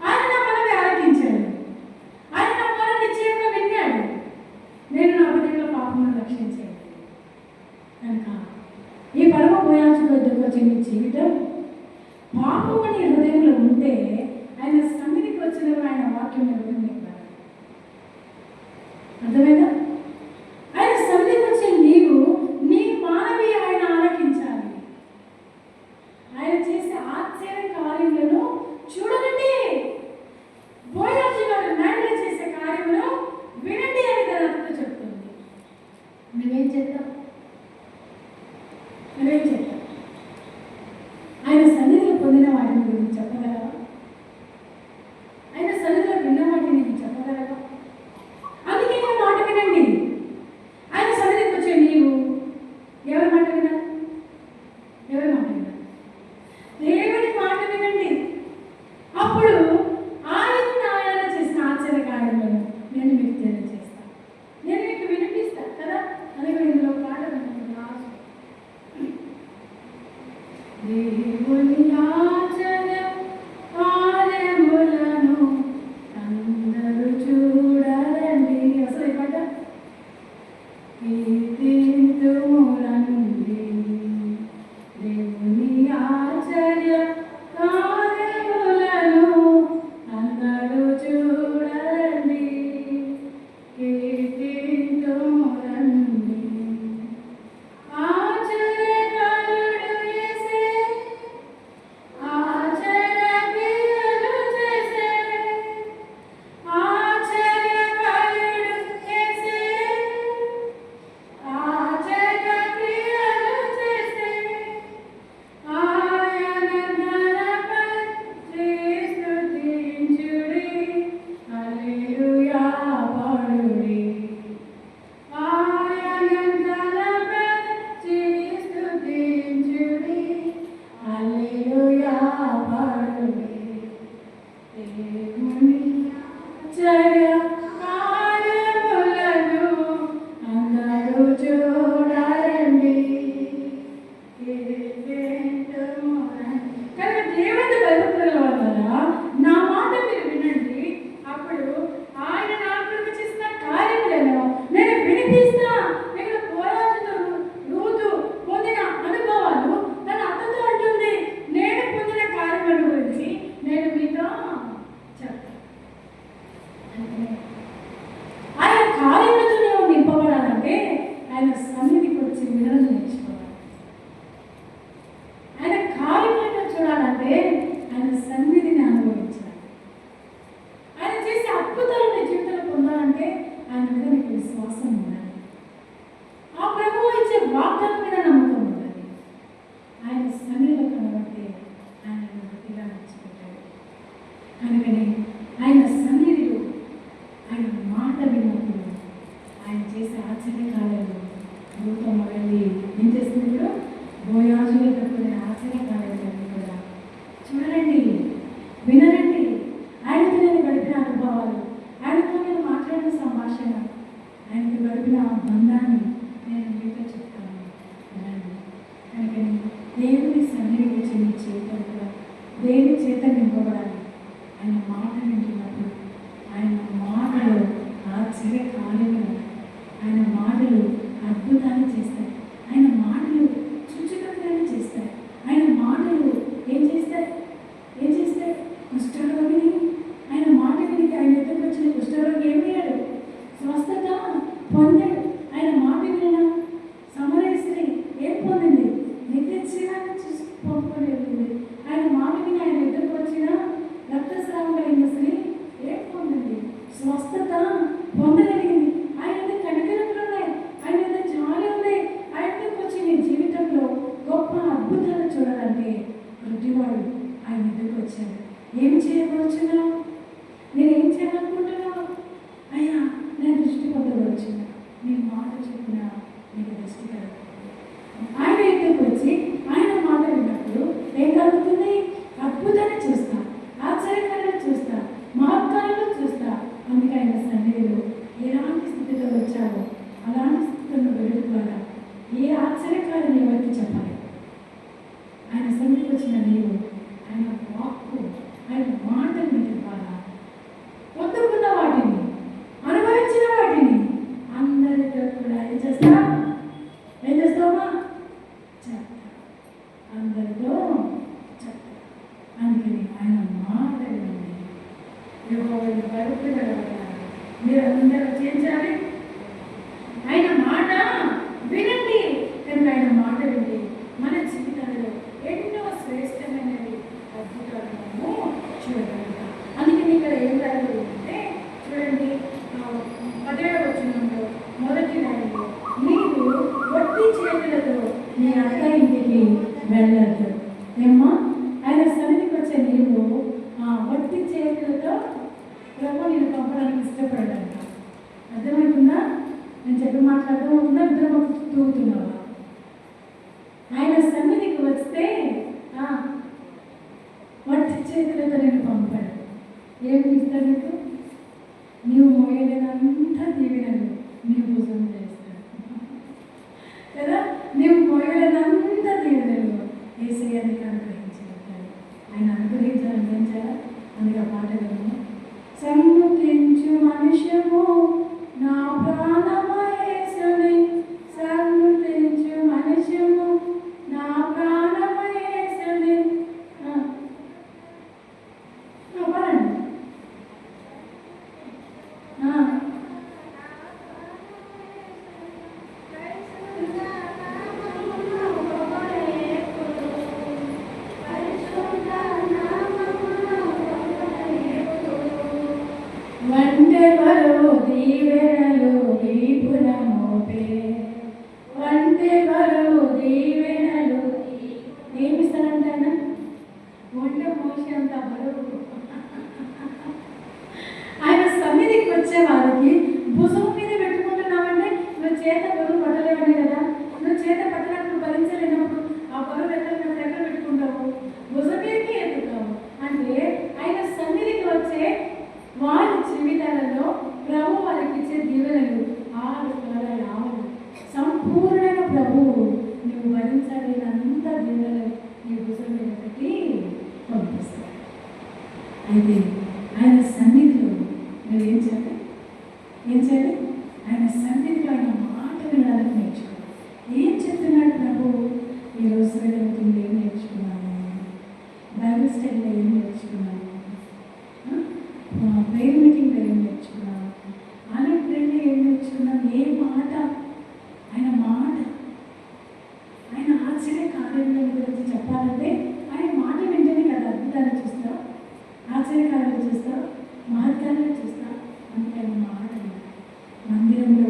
ఆయన నా మనవి ఆలకించాడు, ఆయన నా మన నిశ్చయంగా విన్నాడు. నేను నా హృదయంలో పాపమును రక్షించాను కనుక ఈ పరమ భోయాచుడు వద్దకు వచ్చే నీ జీవితం పాపము నీ హృదయంలో ఉంటే ఆయన సన్నిధికి వచ్చినప్పుడు ఆయన వాక్యం ఎవరు నీకు అర్థమైందా? ఆయన సన్నిధికి వచ్చే నీవు నీ మానవి ఆయన ఆలకించాలి. ఆయన చేసే ఆశ్చర్య కార్యములను చూడనండి. బోయాజు గారు నాయన చేసే కార్యములు వినండి అని తనతో చెప్తుంది. నువ్వేం చేద్దాం? నువ్వేం చేద్దాం? ఆయన సన్నిధిలో పొందిన వాటిని గురించి చెప్పగలవా? ఆయన సన్నిధిలో విన్న వాటిని నీకు చెప్పగలవా? అందుకే నా మాట వినండి. ఆశ్చర్యకార్యాలు భూతం వెళ్ళి ఏం చేస్తుంది ఇప్పుడు బోయాజులతో కూడిన ఆశ్చర్యకార్యాలన్నీ కూడా చూడండి, వినరండి. ఆయనతో నేను గడిపిన అనుభవాలు, ఆయనతో నేను మాట్లాడిన సంభాషణ, ఆయనతో గడిపిన బంధాన్ని నేను మీతో చెప్తాను. వినండి. కనుకని దేవుని సన్నిధికి చెంది చేతలు కూడా దేవుని చేత నింపబడాలి. ఆయన మాట వింటున్నప్పుడు ఆయన మాటలు ఆశ్చర్యకార్యాలు, ఆయన మాటలు అద్భుతాలు చేస్తాయి, ఆయన మాటలు సూచకత్వాలు చేస్తాయి, ఆయన మాటలు ఏం చేస్తాయి కుష్ఠరోగిని ఆయన మాట విని ఆయన ఎదురుకు వచ్చిన కుష్ఠరోగి ఏమయ్యాడు? స్వస్థత పొందాడు. ఆయన మాట విన సమరయ స్త్రీ ఏం పొందింది? నిత్య జీవాన్ని చూసి పొందుకొని వెళ్ళింది. ఆయన మాట విని ఆయన ఎదురుకు వచ్చిన రక్తస్రావం కలిగిన స్త్రీ ఏం పొందింది? స్వస్థత పొందగలిగింది. ఆయన కనికరములు ఉన్నాయి, ఆయన జాలి ఉంది. ఆయనకు వచ్చి నీ జీవితంలో గొప్ప అద్భుతాలు చూడాలంటే గుడ్డివాడు ఆయన ఎదురుకు వచ్చాడు. ఏం చేయవచ్చున్నావు? నేనేం చేయాలనుకుంటున్నావు? అయ్యా నేను దృష్టి పొందవచ్చున్నా, నీ మాట చెప్పిన నీకు దృష్టి కలుగుతుంది. ఆయన ఎదురుకు వచ్చి ఆయన మాట విన్నప్పుడు ఏం కలుగుతుంది? అద్భుతాన్ని చూస్తా, ఆశ్చర్యకార్యాలు చూస్తా, మహత్కార్యాలు చూస్తా. అందుకే ఆయన సన్నిధిలో ఎలాంటి స్థితిలో వచ్చావో అలాంటి స్థితిలో వెళ్ళడం ద్వారా ఏ ఆశ్చర్యకార్యం ఎవరికి చెప్పాలి? ఆయన సన్నిధికి వచ్చిన నీవు ఆయన వాక్కు, ఆయన మాటలు వినడం ద్వారా పొందుకున్న వాటిని, అనుభవించిన వాటిని అందరితో కూడా ఏం చేస్తావా? చెప్తా, అందరితో చెప్తా. అందుకని ఆయన మాట వినండి. యెహోవాను భయపడగలగాలి. మీరు అందరూ చేయించాలి. ఆయన మాట వినండి. కనుక ఆయన మాట విండి మన జీవితాలలో ఎన్నో శ్రేష్టమైనవి అద్భుతాలు మనము చూడగలుగుతాం. అందుకని ఇక్కడ ఏం జరుగుతుందంటే చూడండి, 10వ వచనంలో మొదటి లైన్లో నీవు వట్టి చేతులతో నీ అత్త ఇంటికి వెళ్ళద్దు. ఏమ్మా? ఆయన సన్నిధికి వచ్చే నీవు వట్టి చేతులతో ప్రభు నేను పంపడానికి ఇష్టపడ్డాక అర్థమవుతుందా? నేను చెప్పి మాట్లాడుతూ ఇద్దరు తూగుతున్నావా? ఆయన సన్నిధికి వస్తే వట్టి చేతులతో నేను పంపాడు. ఏమి ఇస్తాడు నీకు? నీవు మోయలేనంతా దీవెనలు నీవు భుజం చేస్తాడు కదా. నీవు మోయలేనంతా దీవెనలు ఏసయ్యానికి అనుగ్రహించగలుగుతాడు. ఆయన అనుగ్రహించాలి. అందుకే పాట కదా, సన్నుతించు మనుష్యము నా ప్రాణమయేసుని, సన్నుతించు మనుష్యము నా ప్రాణమయేసుని. పడండి. వంటెవరు దీవెనలు వీపున మోపే, వంటెవరు దీవెనలు ఏమిస్తానంట ఆయన? వంట మోసే అంత బరువు. ఆయన సన్నిధికి వచ్చే వారికి భుజం మీద పెట్టుకుంటున్నామంటే నువ్వు చేత బరువు పట్టలేవనే కదా. నువ్వు చేత పట్టడానికి భరించలేనప్పుడు ఆ బరువు ఎక్కడ పెట్టుకుంటావు? భుజం మీదకి ఎత్తుతావు. అంటే ఆయన సన్నిధికి వచ్చే వారి జీవితాలలో ప్రభు వారికి ఇచ్చే దీవెనలు 6 కొలల ఆవులు సంపూర్ణమైన ప్రభువు నువ్వు భరించలేనంత దీవెనలు నీ భుజం మీద పెట్టి పంపిస్తాడు. అయితే ఆయన సన్నిధిలో నువ్వు ఏం చేయాలి? ఆయన సన్నిధిలో ఆయన మాట వినడానికి నేర్చుకోవాలి. ఏం చెప్తున్నాడు ప్రభు? ఈరోజు జరుగుతుంది, ఏం నేర్చుకున్నాను? బైబిల్ స్టడీలో ఏం నేర్చుకున్నాను? ప్రేయర్ మీటింగ్లో ఏం నేర్చుకున్నాను? ఆన్లైన్ ప్రేయర్లో ఏం నేర్చుకున్నాను? ఏ మాట? ఆయన మాట, ఆయన ఆశ్చర్య కార్యాల గురించి చెప్పాలంటే ఆయన మాట వింటేనే కదా అద్భుతాలు చూస్తావు, ఆశ్చర్యకార్యాలు చూస్తావు, మహత్కార్యాలు చూస్తావు. అందుకే ఆయన మాట మందిరంలో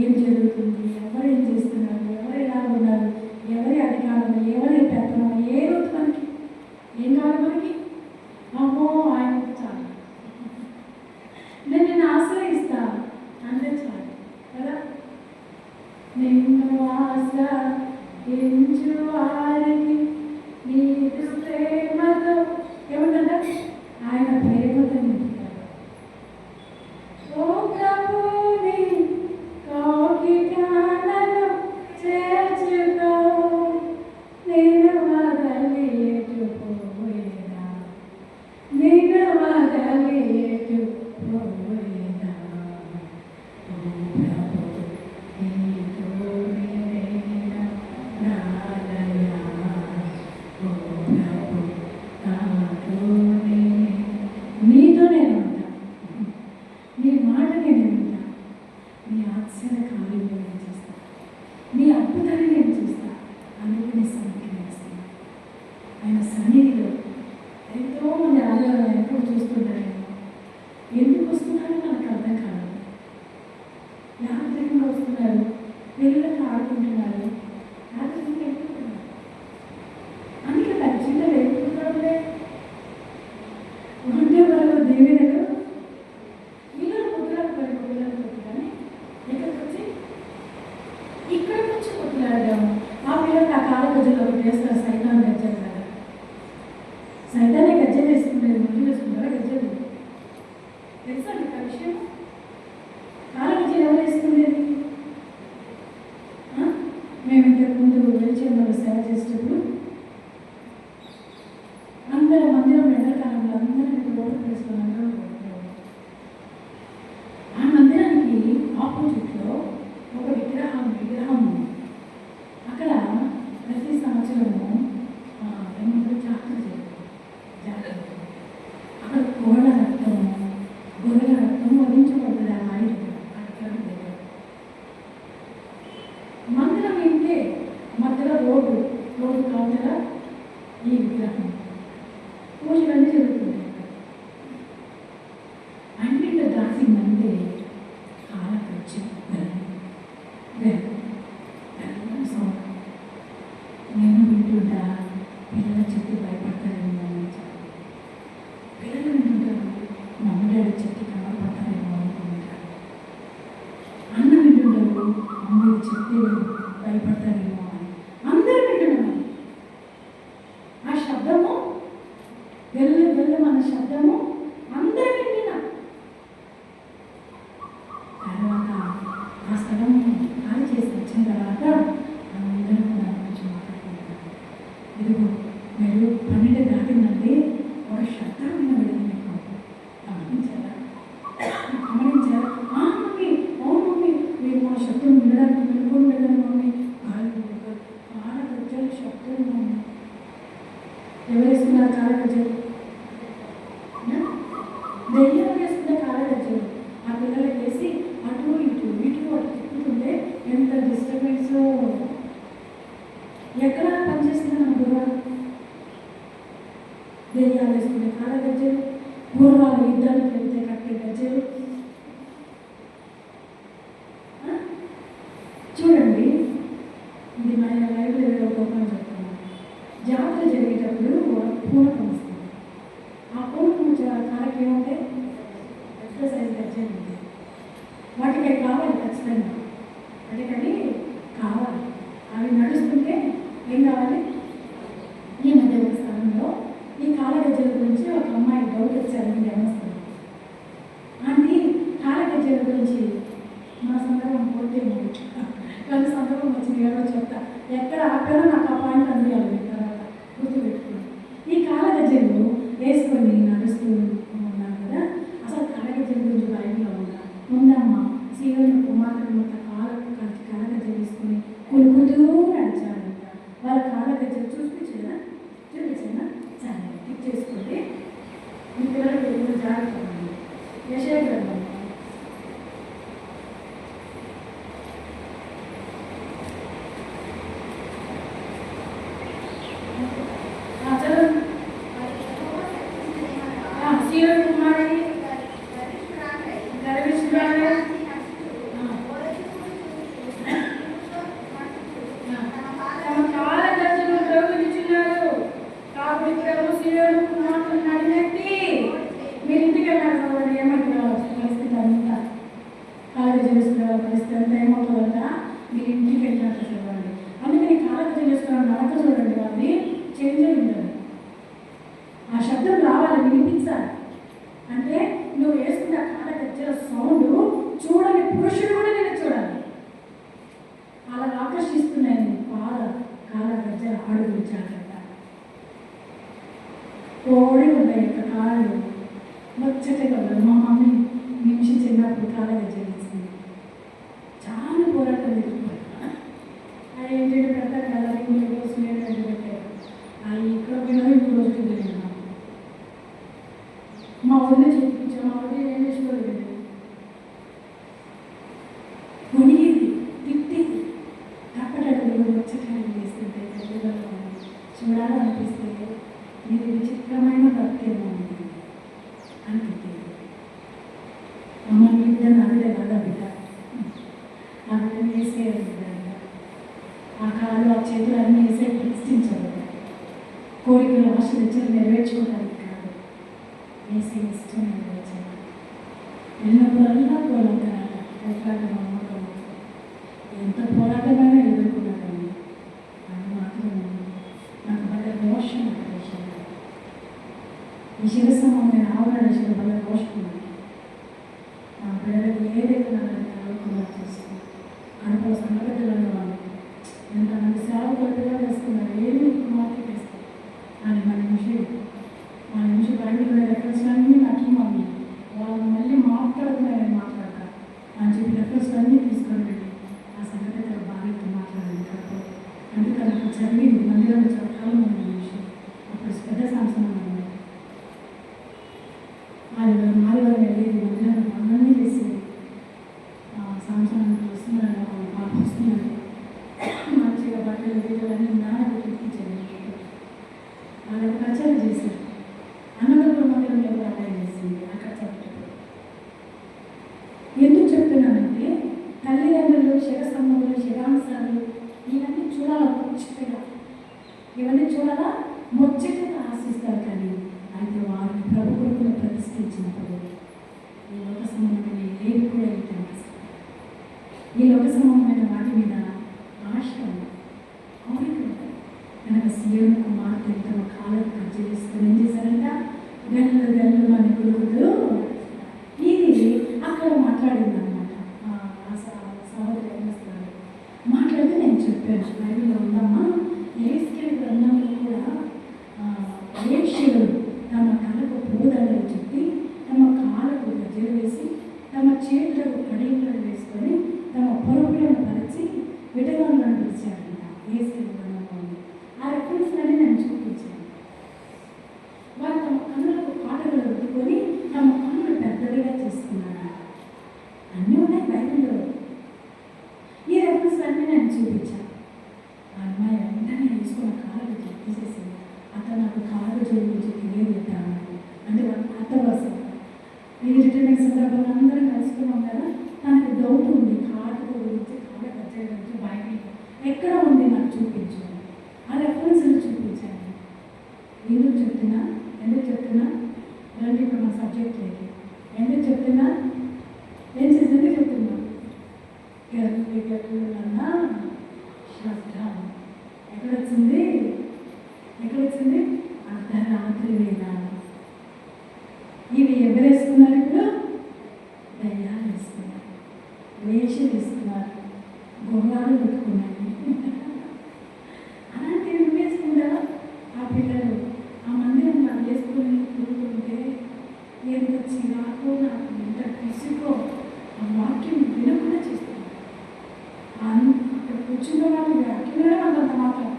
ఏం జరుగుతుంది, ఎవరు ఏం చేస్తున్నారు, ఎవరు ఎలా ఉన్నారు, ఎవరి అధికారం, ఎవరి పెత్తనం, ఏ రోజు మనకి ఏం కావాలి? మనకి అమ్మో ఆయనకు చాలు, నేను ఆశ్రయిస్తా అంటే చాలు కదా. నిన్ను ఆశ్రయించు వారికి నీదు ప్రేమతో ఏమంటారా ఆయన ప్రేమతో నింపుతారు. ఓ ప్రభుని కౌగిటలలో చేర్చుకో, నేను వదలి ఎటు పోయేదా, నేను వదలి ఎటు పోయేదా. ఓ ప్రభు నీతోనే నేను రాలయా, ఓ ప్రభు నాతోనే, నీతో నేను ఉంటా, నీ మాట నేను వింటా, నీ ఆశ్చర్య కార్యం నేను చేస్తా, నీ అద్భుతాన్ని నేను చూస్తా. అందుకు నీ సన్నిధికి నేను వస్తాను. ఆయన సన్నిధిలో ఎంతోమంది ఆదివారం ఎప్పుడు చూస్తుంటారేమో, ఎందుకు వస్తున్నారో నాకు అర్థం కాదు. యాంత్రికంగా వస్తున్నారు, పిల్లలకి ఆడుకుంటున్నారు, యాంత్రికంగా వెళ్ళిపోతున్నారు. అందుకే నాకు చిన్నలు వెళ్ళిపోతున్నారులే ఉంటే వాళ్ళు దీవెనలు పిల్లలు పొద్దులకు పడి పిల్లలు పొద్దులని ఇక్కడికి వచ్చి కొట్టులాడదాము. ఆ పిల్లలు ఆ కాళ్ళ గజ్జలు ఒకటి వేస్తారు, సైతాన్ గజ్జలు కదా, సైతానే గజ్జలు వేసుకునేది, ముందు వేసుకుంటారా గజ్జలు? తెలుసా నీకు ఆ విషయం? కాళ్ళ గజ్జలు ఎవరు వేసుకునేది? మేము ఇంతకుముందు వెలిచేమలో సేవ చేసేటప్పుడు అందరూ మందిరం ఎండాకాలంలో అందరూ రోడ్డు వేసుకుని అందరూ ఆ మందిరానికి ఆపోజిట్లో ఒక విగ్రహం ఉంది. అక్కడ ప్రతి సంవత్సరము ఏమంటారు జాతర చేస్తారు. అక్కడ గొర్రెల రక్తము వధించబడుతుంది. ఆ నాయుడు అక్కడ దగ్గర మందిరం ఇంటే మధ్యలో రోడ్డు కావున ఈ విగ్రహం పూజలన్నీ జరుగుతుంటాయి. అన్నింటి దాటిందంటే కాళ్ళకి వచ్చి నేను వింటుంటా, పిల్లలు చెట్టు భయపడతారేమో, పిల్లలు వింటుంటారు మమ్మడాడు చెట్టు కనపడతారేమో అనుకుంటారు, అన్న వింటుంటారు అమ్మ చెట్టు భయపడతారేమో అని, అందరూ వింటున్నాం. ఆ శబ్దము వెళ్ళు మన శబ్దము అందరూ వింటున్నాం. తర్వాత ఆ స్థలం ఖాళీ చేసి వచ్చిన తర్వాత అందరూ దాని గురించి మాట్లాడుకుంటున్నారు. ఇదిగో మీరు 12 దాటిందండి, ఒక శబ్దం వినబడింది, మీకు గమనించారా? మమ్మీ అవును మమ్మీ, మీరు మా శబ్దం వినడానికి వెళ్ళుకొని వెళ్ళాను మమ్మీ, కాళ్ళ గజ్జలు శబ్దం మమ్మీ. ఎవరు వేసుకున్నారు కాళ్ళ గజ్జలు? దెయ్యాలు వేసుకునే కాళ్ళ గజ్జలు. ఆ పిల్లలకి వేసి అటు ఇటు తిప్పుతుంటే ఎంత డిస్టర్బెన్స్. ఎక్కడ పనిచేస్తుంది మన గురువు? దెయ్యాలు వేసుకునే కాళ్ళ గజ్జలు, పూర్వాలు యుద్ధానికి వెళ్తే కట్టే గజ్జలు. చూడండి, ఇది మన లైబ్రరీలో గొప్పని చెప్తున్నాను. జాతర జరిగేటప్పుడు పూనకం వస్తుంది. ఆ పూనకం కాళ్ళకి ఏమంటే ఎక్సర్సైజ్ గజ్జలు ఉంది, వాటికి అవి కావాలి ఖచ్చితంగా, అందుకని కావాలి. అవి నడుస్తుంటే ఏం కావాలి? ఈ మధ్య స్థలంలో ఈ కాళ్ళ గజ్జల గురించి ఒక అమ్మాయి డౌట్ వచ్చారు, మీరు గమనిస్తారు. ఆంటీ కాళ్ళ గజ్జల గురించి మన సందర్భం పోతే కానీ సందర్భం వచ్చింది ఎవరో చెప్తా, ఎక్కడ ఆపారో నాకు ఆ పాయింట్ అందియాలి, తర్వాత గుర్తుపెట్టుకుని. ఈ కాళ్ళ గజ్జలు వేసుకొని నడుస్తూ ఉన్నారు కదా, అసలు కాళ్ళ గజ్జల గురించి బైబిల్లో ఉందమ్మా. సీఎం కుమార్తెలు మొత్తం కాళ్ళ గజ్జలు తీసుకుని కులుకుతూ నడిచారంట. వాళ్ళ కాళ్ళ గజ్జలు చూపించేనా సరే టిక్ చేసుకోండి. మీ పిల్లలకి ఎదురు జాగ్రత్త. యెషయా గ్రంథం 7 మాటలు నడినెత్తి మీ ఇంటికి చూడాలనిపిస్తే ఇది విచిత్రమైన భక్తేమో ఉంది అనిపించింది. అమ్మ మీ బిడ్డ నా బిడ్డ కదా బిడ్డ, ఆ బిడ్డను వేసే బిడ్డ, ఆ కాళ్ళు ఆ చేతులు అన్నీ వేసే ప్రతిష్ఠించారు. కోరికలు ఆశ తెచ్చి నెరవేర్చుకోవడానికి కాదు, వేసే ఇష్టం నెరవేర్చాలి. వెళ్ళినప్పుడల్లా పోరాటాలు, పోరాటం నమ్మకం, ఎంత పోరాటమైనా ఎదుర్కొన్నాడని అది మాత్రం నాకు భలే రోషం విషయంలో. ఈ శిరసమైన ఆవరణ విషయంలో భలే రోషం ఉంది. నా బిడ్డలకు ఏదైతే నన్ను చదువుకున్నా చూసి కడుపులో సంగబిడ్డలను వాళ్ళు ఎంతమంది సేవకులుగా వేస్తున్నారు, ఏమి మాత్రం వేస్తారు అని మన నిమిషం బయటకు రెఫరెన్స్లన్నీ నాకు మమ్మీ వాళ్ళు మళ్ళీ మాట్లాడుతున్నారని మాట్లాడతారు అని చెప్పి రెఫరెన్స్లన్నీ తీసుకొని వెళ్ళి ఆ సంగతి బాగా మాట్లాడాలి కాబట్టి అందుకని అక్కడ చదివింది మందిరంలో చదవకాలం ఉంది విషయం. అప్పుడు పెద్ద సంవత్సరం ఉంది, మాదివారం వెళ్ళేది మందిరంలో అందరినీ చేసేది. సంవత్సరానికి వస్తున్నారని మాకు వస్తున్నారు మంచిగా బట్టలు వీళ్ళని నాన్నకి ఎక్కించారు. వాళ్ళకి కచేరీ చేశారు. అన్నదమ్ముల మందిరంలో కూడా అటాక్ చేసింది అక్కడ చదువుతుంది. ఎందుకు చెప్తున్నానంటే తల్లిదండ్రులు శిరసమ్మలు శిరాంశాలు ఇవన్నీ చూడాలా ముచ్చటగా, ఇవన్నీ చూడాలా ముచ్చటగా ఆశిస్తారు. కానీ అయితే వారిని ప్రభు కొడుకులు ప్రతిష్ఠించినప్పుడు ఈ లోక సంబంధమైన ఏది కూడా ఈ లోక సంబంధమైన వాటి మీద ఆశ కోరిక కనుక సీఎం కుమార్తె తమ కాళ్ళకు కట్ చేసుకుని ఏం చేశారంట, గల్లు అని కొడుకుతూ ఇది అక్కడ మాట్లాడింది అనమాట. సహోదరు మాట్లాడితే నేను చెప్పాను, బైబిల్లో ఉందమ్మా ఏస్కేల్ గ్రంథంలో కూడా వేశ్యలు తమ తలకు పూదండలు చుట్టి తమ కాళ్ళకు గజ్జలు వేసి తమ చేతులకు కడియలను వేసుకొని తమ పొరుగులను పరిచి విటగాలను పిలిచారంట. ఏస్కేల్ గ్రంథంలో ఉంది. ఆ రెఫరెన్స్లని నేను చూపించాను. వారు తమ కన్నులకు పాటలు రుద్దుకొని తమ కన్నులు పెద్దదిగా చేసుకున్నారు. అన్నీ ఉన్నాయి బైబిల్లో. ఈ రెఫరెన్స్ అన్నీ నేను చూపించాను. ఆ అమ్మాయి వెంటనే వేసుకున్న కాళ్ళకు తీసేసింది. అతను నాకు కాళ్ళ జోలి గురించి తెలియజెప్పాను అంటే వాళ్ళ అత్త వరుస. ఈ రిటర్నింగ్ సందర్భంగా అందరం కలుసుకున్నాం కదా, తనకు డౌట్ ఉంది కాళ్ళ గురించి, కాళ్ళ కచ్చే గురించి. బైబిల్ ఎక్కడ ఉంది నాకు చూపించు. ఆ రెఫరెన్స్ని చూపించాను. ఎందుకు చెప్తున్నా రండి ఇప్పుడు మన సబ్జెక్ట్లోకి. ఎందుకు చెప్తున్నా ఎందుకు చెప్తున్నా గర్లన్నా శ్రద్ధ ఎక్కడొచ్చింది అర్ధరాత్రి వేళ. ఇవి ఎవరు వేసుకున్నారు? ఇప్పుడు దయ్యాలు వేసుకున్నారు, వేషలు వేసుకున్నారు, గుర్రాలు పెట్టుకున్నారు. అలాంటివి వేసుకుంటారా ఆ పిల్లలు? ఆ మందిరంలో వేసుకుని కూడుకుంటే ఎంత చిరాకు, నాకు ఎంత పిసుకో. ఆ వాక్యం వినకుండా చేస్తున్నారు. అక్కడ కూర్చున్న వాళ్ళు వ్యాఖ్యలే అంతంత మాత్రం.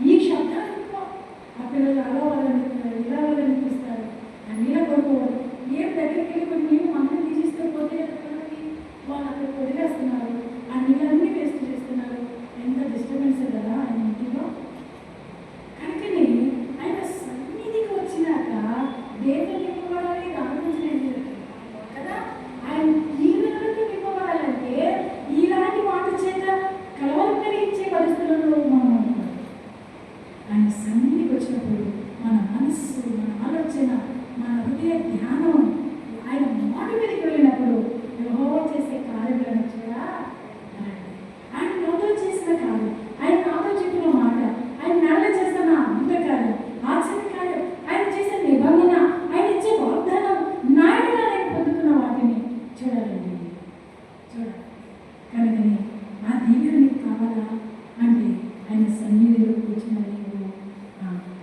ఈ శబ్దాలు ఆ పిల్లలు అలా వాళ్ళనిపిస్తారు, ఇలా వాళ్ళనిపిస్తారు. ఆ నీళ్ళ కొడుకోవాలి ఏం దగ్గరికి వెళ్ళి కొన్ని నీళ్ళు మందులు తీసిస్తే పోతే వాళ్ళు అక్కడ వదిలేస్తున్నారు. ఆ నీళ్ళన్నీ వేస్ట్ చేస్తున్నారు. ఎంత డిస్టర్బెన్స్ కదా ఆయన ఇంటిలో. కనుకని ఆయన సన్నిధికి వచ్చినాక దేవుని నింపబడాలి, ఆలోచించిన కదా. ఆయన దీవెనలతో నింపబడాలంటే ఇలాంటి మాట చేత కలవరం కలిగించే పరిస్థితులలో మనం ఉంటాం. ఆయన సన్నిధికి వచ్చినప్పుడు మన మనస్సు, మన ఆలోచన, మన హృదయ ధ్యానం ఆయన మాట మీదకి వెళ్ళినప్పుడు యెహోవా చేసే కార్యములను చూడా. ఆయన నాతో చేసిన కార్యం, ఆయన నాతో చెప్పిన మాట, ఆయన నాలో చేసిన అద్భుతకార్యం, ఆశ్చర్యకార్యం, ఆయన చేసే నిబంధన, ఆయన ఇచ్చే వాగ్దానం, నాయన నేను పొందుతున్న వాటిని చూడాలండి, చూడాలి. కనుకని ఆ దీవెన నీకు కావాలా అంటే ఆయన సన్నిధిలో కూర్చున్న నీవు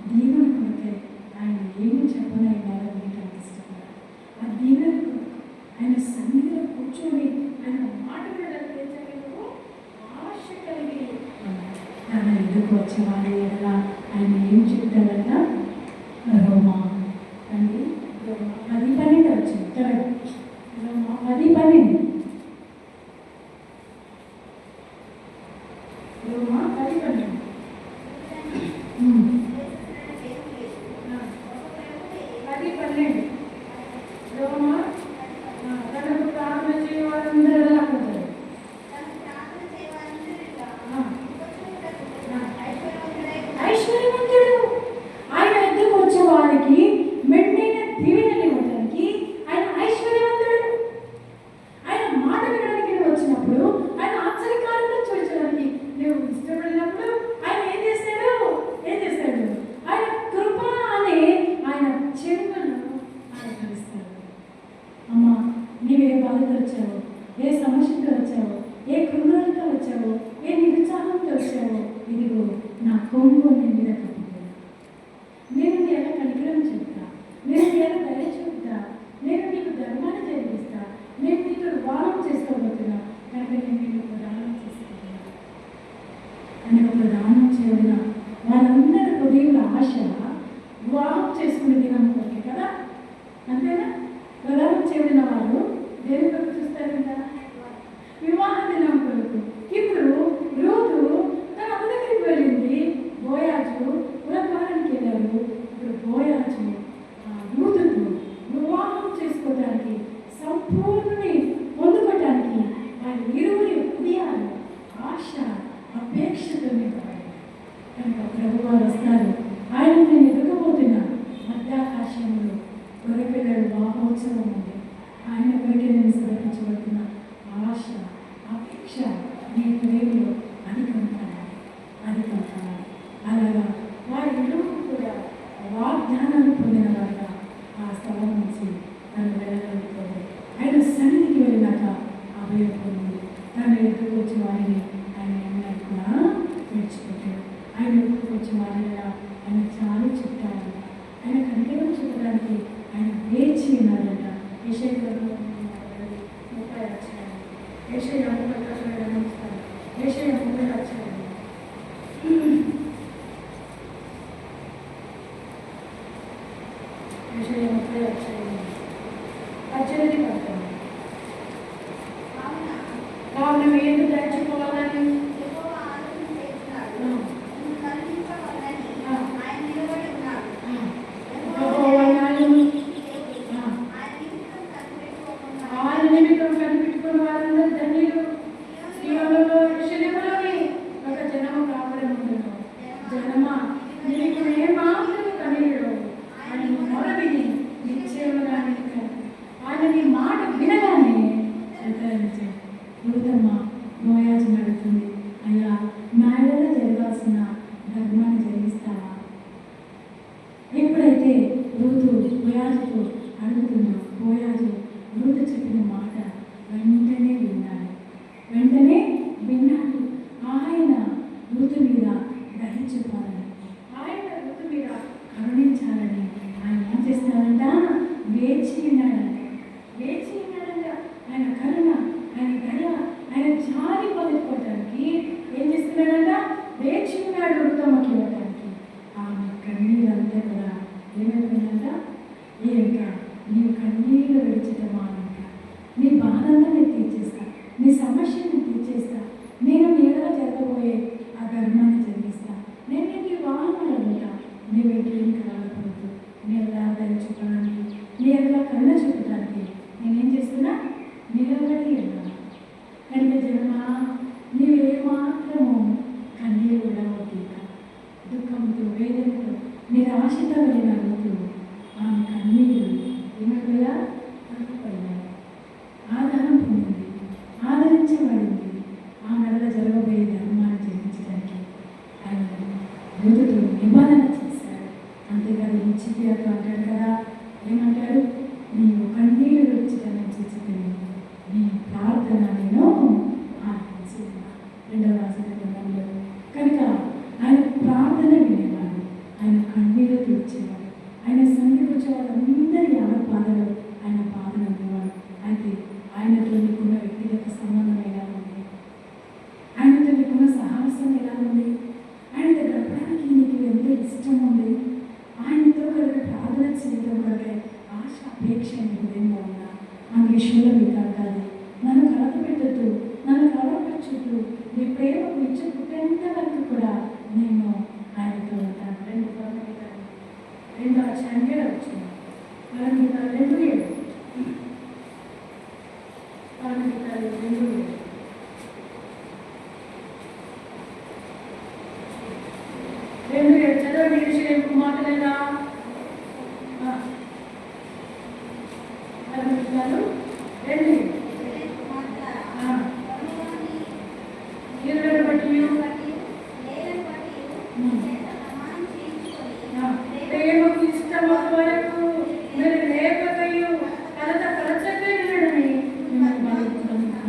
దీవెన కొరకే ఆయన ఏమి చెప్పనైనారో నీకు ఇష్టపడాలి. ఆ దీవెన ఆయన సన్నిధిలో కూర్చొని ఆయన మాట ఆశ కలిగి తన ఎదుకు వచ్చేవాడి ఎలా ఆయన ఏం చెప్తాడట. రోమా అండి, రోమా 10:12 వచ్చింది. రోమా 10:12. రోమా 10:12. రక్ష నీ ప్రేమలో అధికం కావాలి. అలాగా వారిద్దరూ కూడా వాగ్దానాలు పొందిన వారుగా ఆ స్థలం నుంచి తను వెళ్ళగలుగుతుంది. ఆయన సన్నిధికి వెళ్ళినాక అభయం పొంది తన ఎదురుకు వచ్చి వారిని ఆయన ఏమైనా కూడా నేర్చుకుంటాడు. ఆయన ఎదురుకు వచ్చి వారిని ఆయన చాలా చుట్టాలంట. ఆయన కనికరం చూడడానికి ఆయన వేచి ఉన్నాడంట. యెషయా 30 అధ్యాయం, యెషయా 30 అధ్యాయం, యెషయా 30 అధ్యాయం. యెషయా 30 అధ్యాయం 18 పడుతుంది. కావున మీరు దాచుకోవాలని ఆయన నిమిత్తం కనిపెట్టుకున్న వారందరూ ధన్యులు. జీవనంలో శరీరంలోని ఒక జనము కావడం ఉండదు. జనమ నీకు ఏమాత్రం కనీయుడు ఆయన మొరవిని నిశ్చయముగా ఆయన నీ మాట వినగానే ఉత్తరించే ఋతమ్మ మోయాజుని అడుగుతుంది, అయ్యా నా ఎడల జరగాల్సిన ధర్మాన్ని జరిగిస్తావా? ఎప్పుడైతే ఋతు బోయాజుకు అడుగుతుందో బోయాజు ఋతు చెప్పిన మాట వెంటనే విన్నాడు. ఆయన ఋతు మీద దయ చూపాలని, ఆయన ఋతు మీద కరుణించాలని ఆయన ఏం చేస్తాడంట? వేచి ఉన్నాడంట. ఆయన కరుణ, ఆయన దయ, ఆయన జాలి పొందుకోవడానికి ఏం చేస్తున్నాడంట? వేచి ఉన్నాడు ఋతమ్మకి ఇవ్వడానికి. ఆమె కన్నీరంతా కూడా ఏమైపోయిందంట? ఇంకా నీవు కన్నీళ్ళు విడిచిటమానంట, నీ బాధంతా నేను తీర్చేస్తా, నీ సమస్యను తీర్చేస్తా, నేను నీడగా జరగబోయే ఆ ధర్మాన్ని జరిగిస్తా, నేను నీకు వివాహం అడుగుతా, నీవు ఇంకేం కలగకూడదు, నీ ఎలా దయ చూపడానికి, నీ ఎలా కరుణ చూపడానికి నేనేం చేస్తున్నా? నిలబడి ఉన్నాను. కనుక జన్మ నీవేమాత్రము కన్నీరు విడవద్దీక, దుఃఖంతో వేదనతో నిరాశతో వెళ్ళిన ఋతు ఆమె కన్నీరు ఏమైపోయా? తగ్గిపోయాయి. ఆధారం పొందింది, ఆదరించబడింది. ఆ నెలలో జరగబోయే ధర్మాన్ని జరిగించడానికి ఆయన ఋతుతో నిబంధన చేశాడు. అంతేకాదు ఇచ్చిపోయాక అంటాడు కదా, ఏమంటాడు? నీవు కన్నీరు విడిచిటని చేసిపోయి నీ ప్రార్థన నేను ఆలకించిన 2వ రాసిన గ్రంథంలో. కనుక ఆయన ప్రార్థన వినేవాడు, ఆయన కన్నీరు తీర్చేవాడు, ఆయన సన్నిధికి వచ్చే వాళ్ళందరి బాధలు ఆయన బాధను అనేవాడు. అయితే ఆయనతో నీకున్న వ్యక్తిగత సంబంధం ఎలా ఉంది? ఆయనతో నీకున్న సాహసం ఎలా ఉంది? ఆయనతో గడపడానికి నీకు ఎంత ఇష్టం ఉంది? ఆయనతో కలిగి ప్రార్థన చేయడం కొరకే ఆశ అపేక్ష నీ హృదయంలో ఉందా? అందుకే శూలమి కాదు, నన్ను కలగపెట్టద్దు, నన్ను కలగపరచొద్దు, నీ ప్రేమకు ఇచ్చి పుట్టేంత వరకు కూడా నేను ఆయనతో ఉంటాను. 2 అధ్యాయంగా వచ్చింది. 2:7 చదవండి. విషయం మాటలేదా? ప్రేమకు ఇష్టం వరకు మీరు లేకపోయు కలత కలచకే వినడమే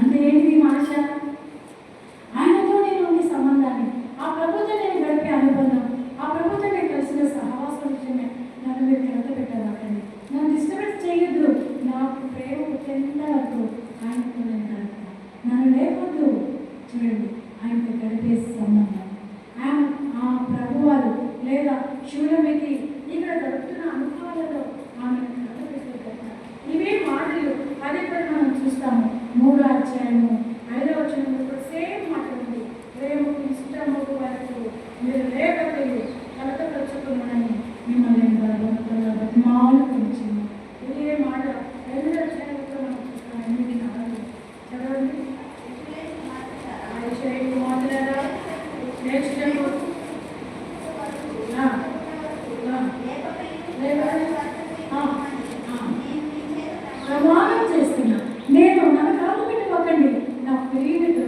అంటే ఏంటి ఆశ? ఆయనతో నేను ఉండే సంబంధాన్ని, ఆ ప్రభుత్వం నేను గడిపే అనుబంధం, ఆ ప్రభుత్వం నేను కలిసిన సహవాస విషయమే నన్ను మీరు కలత పెట్టాలండి. నన్ను డిస్టర్బెన్స్ చేయొద్దు. నాకు ప్రేమ ఎంత వరకు ఆయనతో నేను గడుపుతాను. నన్ను లేకొద్దు. చూడండి, ఆయనతో గడిపే సంబంధం. ఆ ప్రభువారు లేదా శూలమికి ఇక్కడ గడుపుతున్న అనుభవాలలో ఆమె కలత పెట్టే ఇవే మాటలు అదే మనం చూస్తాము. 3వ అధ్యాయము 5వ వచనంలో సేమ్ మాట ఉంది. ప్రేమకు ఇష్టము వరకు మీరు లేకపోయి కలత పరుచుకున్నానని మిమ్మల్ని బతిమాలు కొంచెం ఇదే మాట 2వ అధ్యాయంలో మనం చూస్తాం. 8:4 చదవండి. మాట్లాడారా నేర్చుకోండి. ప్రమాణం చేస్తున్నా, నేను నన్ను కాలు పెట్టి ఒక్కండి, నా ప్రియుడితో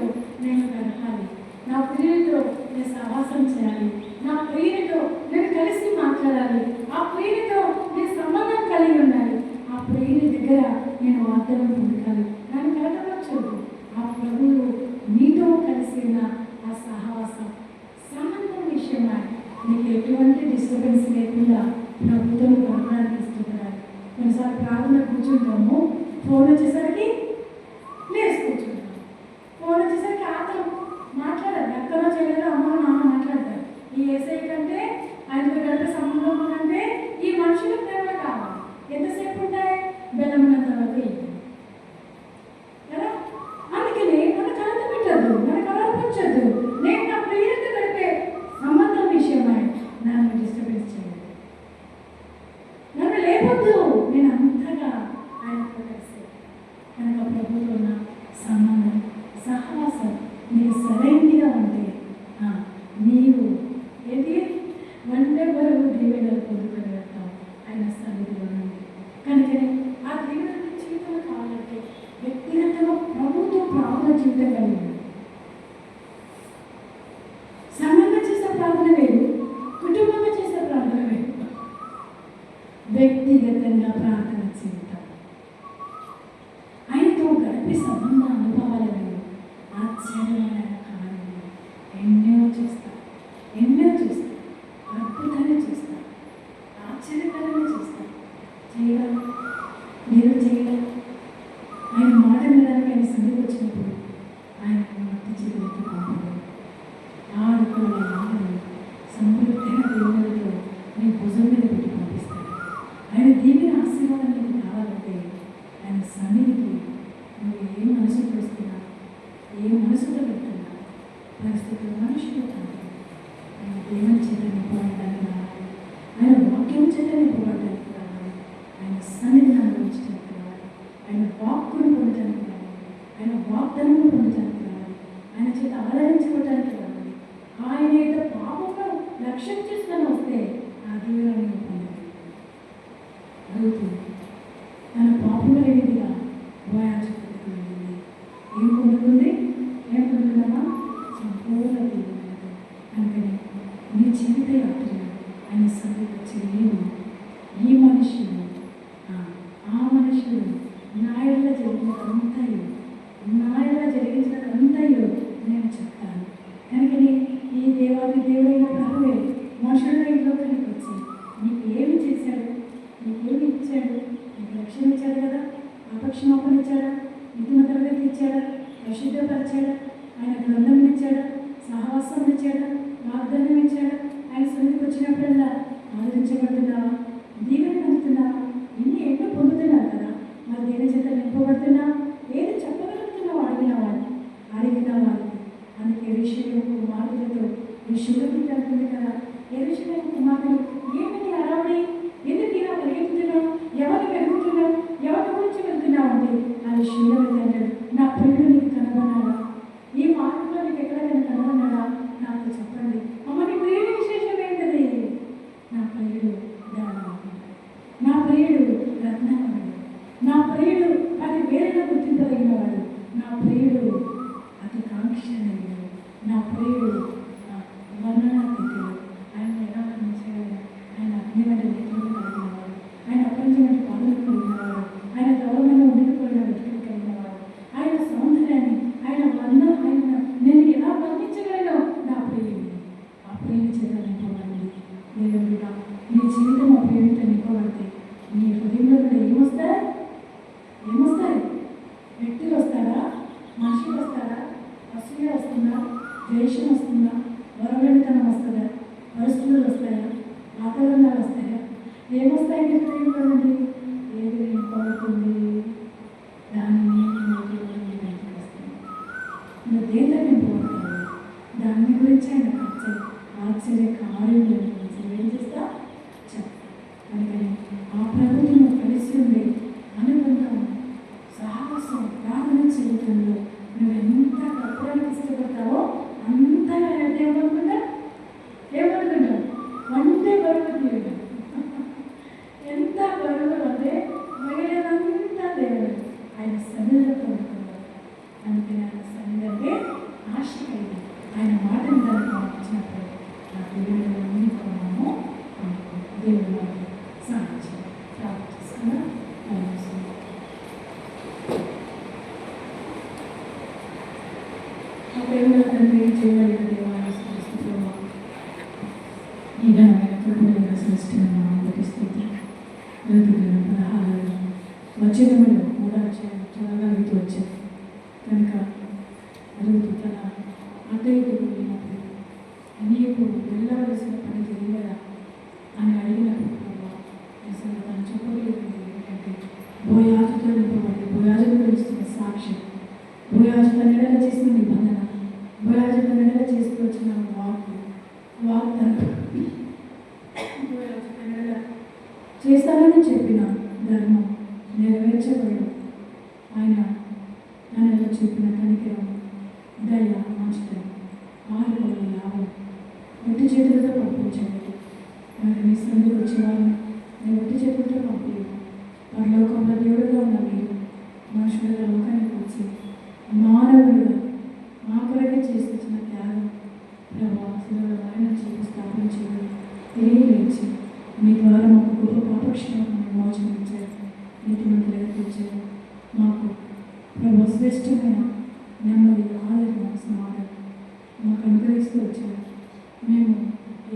ప్రియునితో నేను సహవాసం చేయాలి, నా ప్రియునితో నేను కలిసి మాట్లాడాలి, ఆ ప్రియునితో నేను సంబంధం కలిగి ఉండాలి, ఆ ప్రియుని దగ్గర నేను వాగ్దానం పొందాలి. నన్ను కలగవచ్చు ఆ ప్రభువు నీతో కలిసిన ఆ సహవాసం సంబంధం విషయమై నీకు ఎటువంటి డిస్టర్బెన్స్ లేకుండా ప్రభుత్వం గడపడానికి ఇష్టపడాలి. కొన్నిసార్లు ప్రార్థన కూర్చుంటాము, ఫోన్ వచ్చేసరికి లేచి కూర్చుంటాం, ఫోన్ వచ్చేసరికి ఆతం మాట్లాడాలి, అక్కనో చెల్లెలో అమ్మో నాన్న మాట్లాడతారు. ఈ ఏసఐ కంటే ఆయనతో గడిపే సంబంధం కంటే ఈ మనుషుల ప్రేమలు కావాలి. ఎంతసేపు ఉంటాయి? బెల్లమున్నంత వరకు కదా. అందుకని మన కలత పెట్టద్దు, మన కలర్పించద్దు. నేను నా ప్రియులతో గడిపే సంబంధం విషయమై నన్ను డిస్టర్బెన్స్ చేయదు, నన్ను లేపొద్దు. నేను అంతగా ఆయనతో కలిసి కనుక ప్రభుత్వం ఉన్న సంబంధం సహవాసం నీకు సరైనదిగా ఉంటే నీవు ఏంటి వంటే బరువు దీవెనలు పొందుకోగలుగుతావు ఆయన సన్నిధిలో నుండి. కనుకనే ఆ దీవెన జీవితం కావాలంటే వ్యక్తిగతంగా ప్రభుత్వ ప్రార్థన జీవితం కలిగి సంఘంగా చేసే ప్రార్థన వేరు, కుటుంబంగా చేసే ప్రార్థన వేరు. వ్యక్తిగతంగా ప్రార్థన జీవితం ఆయనతో గడిపే సంబంధ అనుభవాలు వేరు. ఆశ్చర్యమైన కార్యాలు ఎన్నో చేస్తా, అద్భుతాన్ని చేస్తా, ఆశ్చర్యకరంగా చేస్తా. చేయగలరు, మీరు చేయగలరు. ఆయన మాట వినడానికి ఆయన సన్నిధికి వచ్చినప్పుడు ఆయన మట్టి చేతులతో పంపడం, ఆడుకోవడం ఆడడం సమృద్ధైన దేవునితో నీ భుజం మీద పెట్టి పంపిస్తాడు. ఆయన దీవిన ఆశీర్వాదం నీకు కావాలంటే ఆయన సన్నిధికి నువ్వు ఏ మనసుకు వస్తున్నా, ఏ మనసుతో పెడుతున్నా, పరిస్థితులు మనుషులు కాదు, ఆయన దేవుని చేత నింపబడడానికి రావాలి, ఆయన వాక్యం చేత నింపబడడానికి రావాలి, ఆయన సన్నిధిని అనుభవించడానికి రావాలి, ఆయన వాక్కును పొందడానికి రావాలి, ఆయన వాగ్దానం పొందడానికి రావాలి, ఆయన చేత ఆదరించుకోవడానికి రావాలి. ఆయన ఏదో పాపంలో లక్ష్యం చేసుకొని వస్తే ఆ దీవెనని పొందాలి. అడుగుతుంది తన పాపంలో లేనిదిగా భయాచక్తి ఏం పొందుతుంది? ఏం పొందుతుందమ్మా? సంపూర్ణ దీవెన. అందుకని నీ జీవిత యాత్రలో ఆయన సన్నిధికి వచ్చి నేను ఈ మనుషులు ఆ మనుషులు నాయలా జరిగించినదంతయో నేను చెప్తాను. కనుకని ఈ దేవాది దేవుడైన ప్రభువే మనుషుల ఇంట్లోకి వచ్చి నీకు ఏమి చేశాడు, నీకేమి ఇచ్చాడు? నీకు రక్షణ ఇచ్చాడు కదా, అపక్షమాపణ ఇచ్చాడా, నిత్యమ తరగతి ఇచ్చాడా, ప్రసిద్ధపరిచాడా, ఆయన గ్రంథం ఇచ్చాడా, సహవాసం ఇచ్చాడా, వాగ్దానం ఇచ్చాడా? ఆయన సన్నిధికి వచ్చినప్పుడల్లా ఆలోచించబడుతున్నావా? దీవెన పొందుతున్నావా? ఎన్నో పొందుతున్నారు కదా, మరి దేని చేత నింపబడుతున్నా? ఏది చెప్పగలుగుతున్నావు? అడిగిన వారికి అందుకే ఎలీషా కుమారులతో ఈ శుభ్రత అంటుంది కదా, ఎలీషా కుమారుడు ఏమిటి అరవడి, ఎందుకు ఇలా పరిగెత్తుతున్నావు, ఎవరు వెతుకుతున్నావు, ఎవరి గురించి వెళ్తున్నావు అంటే అది శూన్యత అంటాడు. నా ప్రియుడు నీకు కనబడ్డాడా? ఈ మార్గంలో నీకు ఎక్కడైనా కనబడ్డాడా? నాకు చెప్పండి. అమ్మ నీ ప్రియుడి విశేషం ఏంటది? నా ప్రియుడు జ్ఞానవంతుడు, నా ప్రియుడు రత్నవంతుడు, నా ప్రియుడు 10,000 గుర్తింపదగిన వాడు, నా ప్రియుడు అతి కాంక్షణీయుడు, నా ప్రియుడు వర్ణనాతీతుడు. ఆయన ఎలా వర్ణించాడు? ఆయన అగ్ని వంటి నేత్రులు కలిగినవాడు, ఆయన అప్రంజం వంటి పాదలు కలిగినవాడు, ఆయన గౌరవంలో ఉండిపోయిన వ్యక్తులు కలిగినవాడు, ఆయన సౌందర్యాన్ని ఆయన నేను ఎలా వర్ణించగలను? నా ప్రియుడు, ఆ ప్రియుడి చేత నింపబడింది. దేవుడుగా నీ జీవితం ఆ ప్రియుడితో నింపబడితే నీ హృదయంలో కూడా ఏమొస్తాయి? వ్యక్తులు వస్తారా? మనుషులు వస్తారా? అసూయ వస్తుందా? ద్వేషం వస్తుందా? వరవడితనం వస్తుందా? పరిస్థితులు వస్తాయా? వాతావరణాలు వస్తాయా? ఏమొస్తాయంటే ప్రియుడు నుండి ఏది నింపబడుతుంది? దాన్ని బయటకు వస్తుంది. నువ్వు దేంతో నింపబడతావు? దాని గురించి ఆయన ఆశ్చర్య కార్యం గురించి ఏం చేస్తా చెప్తా. అందుకని ఆ ప్రభుత్వం కలిసి ఉండే అనుబంధం సహవాసం ప్రార్థన జీవితంలో నువ్వు ఎంత గడపడానికి ఇష్టపడతావో అంతగా ఏమనుకుంటావు? వంటే బరువు దేవుడు ఎంత బరువు అంటే మిగిలినంతా దేవుడు ఆయన సన్నిధిలో పొందుతున్నారు. అందుకని ఆయన సన్నిధి అంటే ఆశ కలిగి ఆయన మాటను ప్రేమల తండ్రి, చేయగలిగిన దేవాన్ని స్తుతిస్తున్నాము. ఈ ఘనమైన కృపమైన సృష్టిని మొదటి స్థితి ఋతువుల 16 వచనములు 3వ అధ్యాయం చదవగలుగుతూ వచ్చారు కనుక ఋతు తన అత్తయ్యకు వెళ్ళినప్పుడు నీకు వెళ్ళవలసిన పని తెలియదా అని అడిగినప్పుడు అసలు తను చెప్పగలిగింది ఏంటంటే బోయాజుతో నింపబడి బోయాజును తెలుస్తున్న సాక్ష్యం, బోయాజు తన నెడల చేసిన నిబంధన, బోయాజు తన నెడల చేస్తూ వచ్చిన వాగ్దానం, బోయాజు తన నెడల చేస్తానని చెప్పిన ధర్మం నెరవేర్చబడి ఆయన తనలో చెప్పిన కనికరం, దయ, మంచితనం, 6 కొలల లాభం ఒట్టి చేతులతో పంపించండి. మరి మీ సందుకు వచ్చేవాళ్ళు నేను ఒట్టి చేతులతో పంపించను. పరలోకంలో దేవుడుగా ఉన్న మీరు మనుషులుగా లోకానికి వచ్చి మానవులుగా మా కొరకే చేసుకొచ్చిన త్యాగం ప్రభావ శిలువలో మరణం చేసి స్థాపించారు. తిరిగి లేచి మీ ద్వారా మాకు గొప్ప పాపక్షేమం మోచన ఇచ్చారు, నీతిమంతులుగా తెచ్చారు. మాకు ప్రభావ శ్రేష్టమైన నెమ్మది, ఆదరణ, సమాధానం మాకు అనుగ్రహిస్తూ వచ్చారు. మేము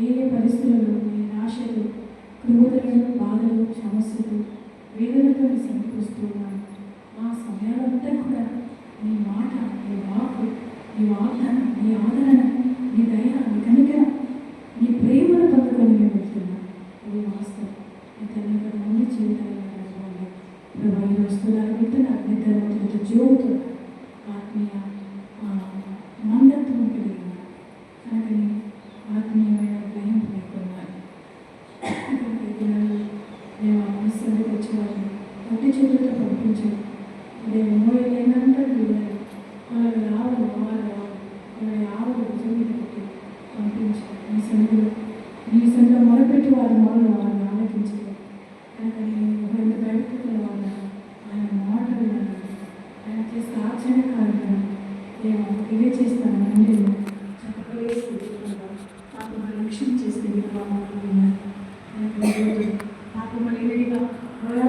ఏ పరిస్థితులలో ఏ ఆశలు, క్రూరతలు, బాధలు, సమస్యలు, వేదనతో సంతోస్తూ ఉన్నాను. ఆ సమయాలంతా కూడా నీ మాట, నీ వాక్కు, నీ వాగ్దానం, నీ ఆదరణ, నీ దయ, నీ కనికరం, నీ ప్రేమను పొందుకొని మేము వెళ్తున్నాం. ఇది వాస్తవం. నీ తల్లి ముందు జీవితాలు ప్రభావ ఈ వస్తువులను వెళ్తున్నారు. నిద్రతో జీవుతో ఆత్మీయ మందత్వం కలిగిన కనుకని ఆత్మీయమైన గ్రహం లేకున్నారు. ఈ దినాలు దేవా మీ సందుకు వచ్చేవారిని ఒట్టి చేతులతో పంపించారు. దేవ మోయలేనని